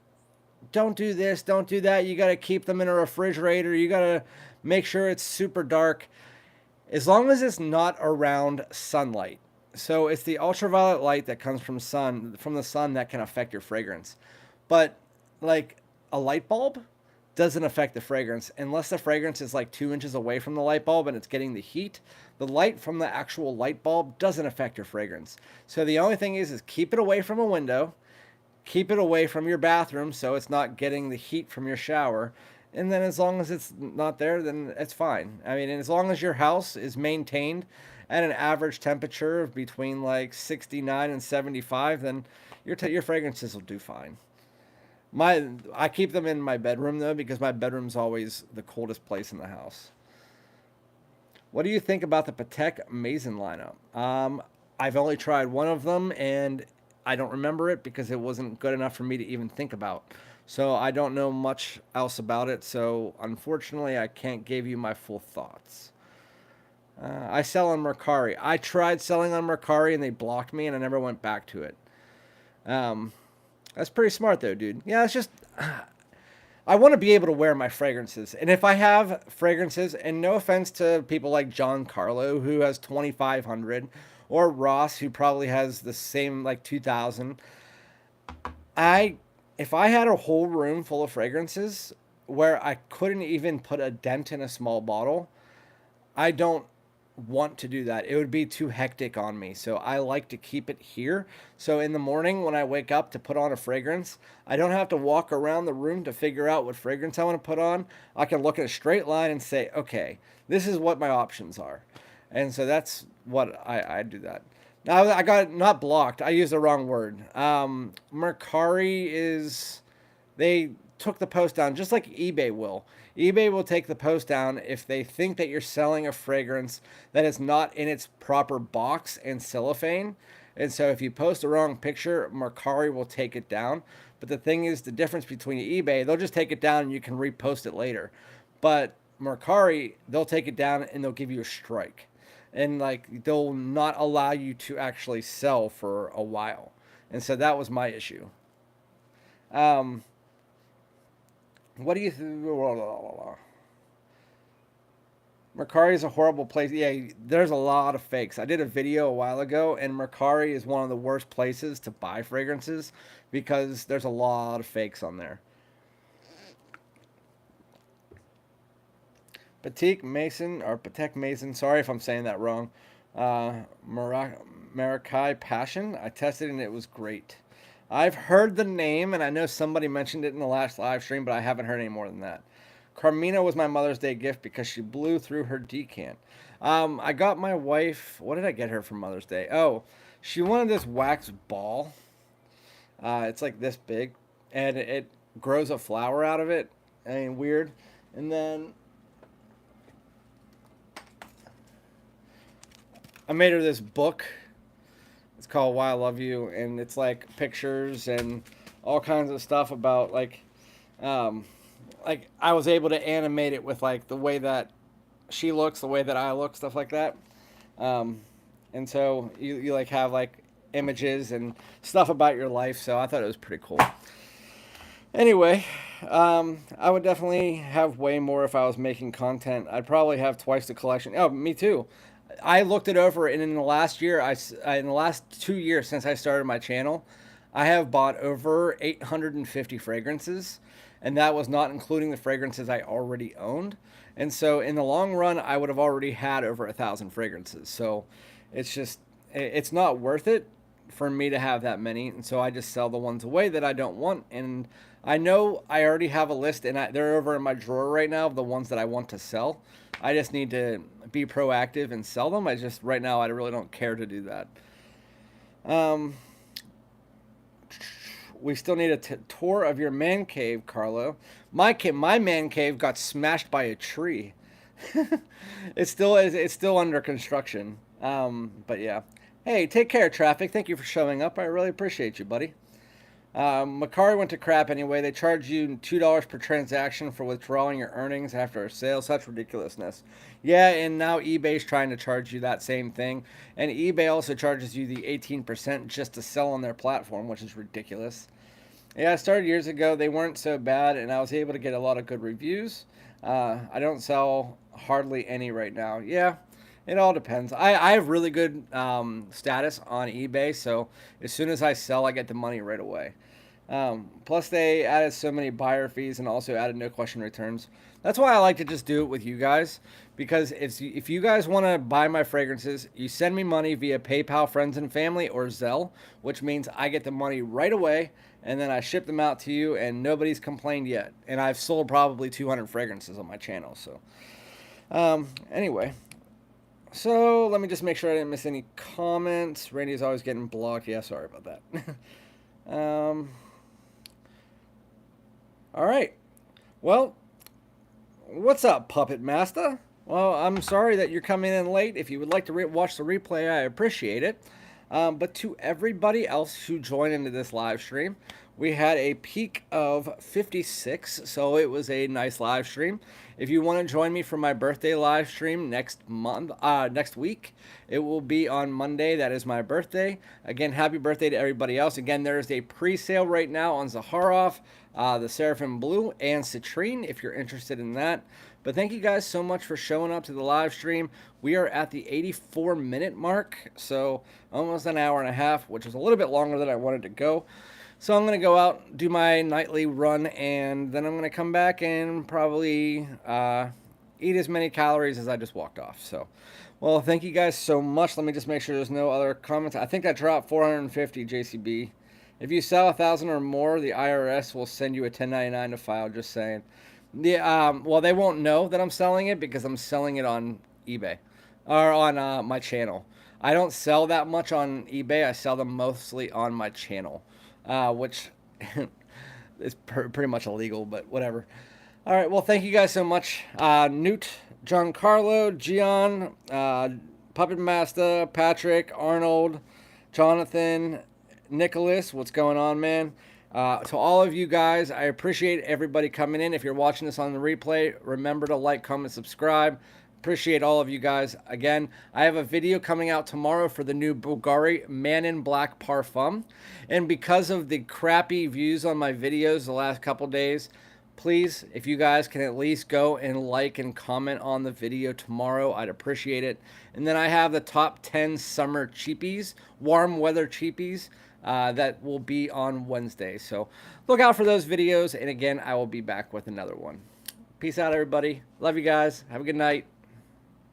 don't do this, don't do that. You got to keep them in a refrigerator. You got to make sure it's super dark, as long as it's not around sunlight. So it's the ultraviolet light that comes from the sun that can affect your fragrance. But like a light bulb doesn't affect the fragrance unless the fragrance is like 2 inches away from the light bulb and it's getting the heat. The light from the actual light bulb doesn't affect your fragrance. So the only thing is keep it away from a window, keep it away from your bathroom so it's not getting the heat from your shower. And then as long as it's not there, then it's fine. I mean, and as long as your house is maintained at an average temperature of between like 69 and 75, then your fragrances will do fine. I keep them in my bedroom though because my bedroom's always the coldest place in the house. What do you think about the Patek Maison lineup? I've only tried one of them and I don't remember it because it wasn't good enough for me to even think about. So I don't know much else about it. So unfortunately, I can't give you my full thoughts. I sell on Mercari. I tried selling on Mercari and they blocked me and I never went back to it. That's pretty smart though, dude. Yeah, it's just I want to be able to wear my fragrances. And if I have fragrances, and no offense to people like John Carlo, who has 2,500, or Ross, who probably has the same like 2,000, if I had a whole room full of fragrances where I couldn't even put a dent in a small bottle, I don't want to do that. It would be too hectic on me. So I like to keep it here. So in the morning when I wake up to put on a fragrance, I don't have to walk around the room to figure out what fragrance I want to put on. I can look at a straight line and say, okay, this is what my options are. And so that's what I do that. Now I got not blocked. I used the wrong word. Mercari is, they took the post down just like eBay will. eBay will take the post down if they think that you're selling a fragrance that is not in its proper box and cellophane. And so if you post the wrong picture, Mercari will take it down. But the thing is, the difference between eBay, they'll just take it down and you can repost it later. But Mercari, they'll take it down and they'll give you a strike. And like they'll not allow you to actually sell for a while. And so that was my issue. What do you think? Mercari is a horrible place. Yeah, there's a lot of fakes. I did a video a while ago, and Mercari is one of the worst places to buy fragrances because there's a lot of fakes on there. Patek Maison, sorry if I'm saying that wrong. Maracai Passion, I tested and it was great. I've heard the name, and I know somebody mentioned it in the last live stream, but I haven't heard any more than that. Carmina was my Mother's Day gift because she blew through her decant. I got my wife, what did I get her for Mother's Day? Oh, she wanted this wax ball. It's like this big, and it grows a flower out of it. I mean, weird. And then I made her this book. It's called Why I Love You, and it's like pictures and all kinds of stuff about like I was able to animate it with like the way that she looks, the way that I look, stuff like that. And so you like have like images and stuff about your life. So I thought it was pretty cool. Anyway, I would definitely have way more if I was making content. I'd probably have twice the collection. Oh, me too. I looked it over, and in the last year, in the last 2 years since I started my channel, I have bought over 850 fragrances, and that was not including the fragrances I already owned. And so in the long run, I would have already had over 1,000 fragrances. So it's not worth it for me to have that many. And so I just sell the ones away that I don't want. And I know I already have a list, and they're over in my drawer right now of the ones that I want to sell. I just need to be proactive and sell them. Right now, I really don't care to do that. We still need a tour of your man cave, Carlo. My man cave got smashed by a tree. It's still under construction. But yeah. Hey, take care, traffic. Thank you for showing up. I really appreciate you, buddy. Mercari went to crap anyway. They charge you $2 per transaction for withdrawing your earnings after a sale. Such ridiculousness. Yeah, and now eBay's trying to charge you that same thing. And eBay also charges you the 18% just to sell on their platform, which is ridiculous. Yeah, I started years ago. They weren't so bad, and I was able to get a lot of good reviews. I don't sell hardly any right now. Yeah, it all depends. I have really good status on eBay, so as soon as I sell, I get the money right away. Plus, they added so many buyer fees and also added no question returns. That's why I like to just do it with you guys, because if you guys want to buy my fragrances, you send me money via PayPal, Friends and Family, or Zelle, which means I get the money right away, and then I ship them out to you, and nobody's complained yet. And I've sold probably 200 fragrances on my channel. So, anyway. So let me just make sure I didn't miss any comments. Randy's always getting blocked. Yeah, sorry about that. All right. Well, what's up, Puppet Master? Well, I'm sorry that you're coming in late. If you would like to watch the replay, I appreciate it. But to everybody else who joined into this live stream, we had a peak of 56, so it was a nice live stream. If you want to join me for my birthday live stream next week, it will be on Monday. That is my birthday. Again, happy birthday to everybody else. Again, there is a pre-sale right now on Zaharoff, the Seraphim Blue, and Citrine, if you're interested in that. But thank you guys so much for showing up to the live stream. We are at the 84-minute mark, so almost an hour and a half, which is a little bit longer than I wanted to go. So I'm going to go out, do my nightly run, and then I'm going to come back and probably eat as many calories as I just walked off. So, well, thank you guys so much. Let me just make sure there's no other comments. I think I dropped 450 JCB. If you sell 1,000 or more, the IRS will send you a 1099 to file, just saying. Well, they won't know that I'm selling it because I'm selling it on eBay or on my channel. I don't sell that much on eBay. I sell them mostly on my channel, which is pretty much illegal, but whatever. All right, well, thank you guys so much. Newt, Giancarlo, Gian, Puppet Master, Patrick, Arnold, Jonathan, Nicholas, what's going on, man? To all of you guys, I appreciate everybody coming in. If you're watching this on the replay, remember to like, comment, subscribe. Appreciate all of you guys. Again, I have a video coming out tomorrow for the new Bulgari Man in Black Parfum. And because of the crappy views on my videos the last couple days, please, if you guys can at least go and like and comment on the video tomorrow, I'd appreciate it. And then I have the top 10 summer cheapies, warm weather cheapies, that will be on Wednesday. So look out for those videos. And again, I will be back with another one. Peace out, everybody. Love you guys. Have a good night.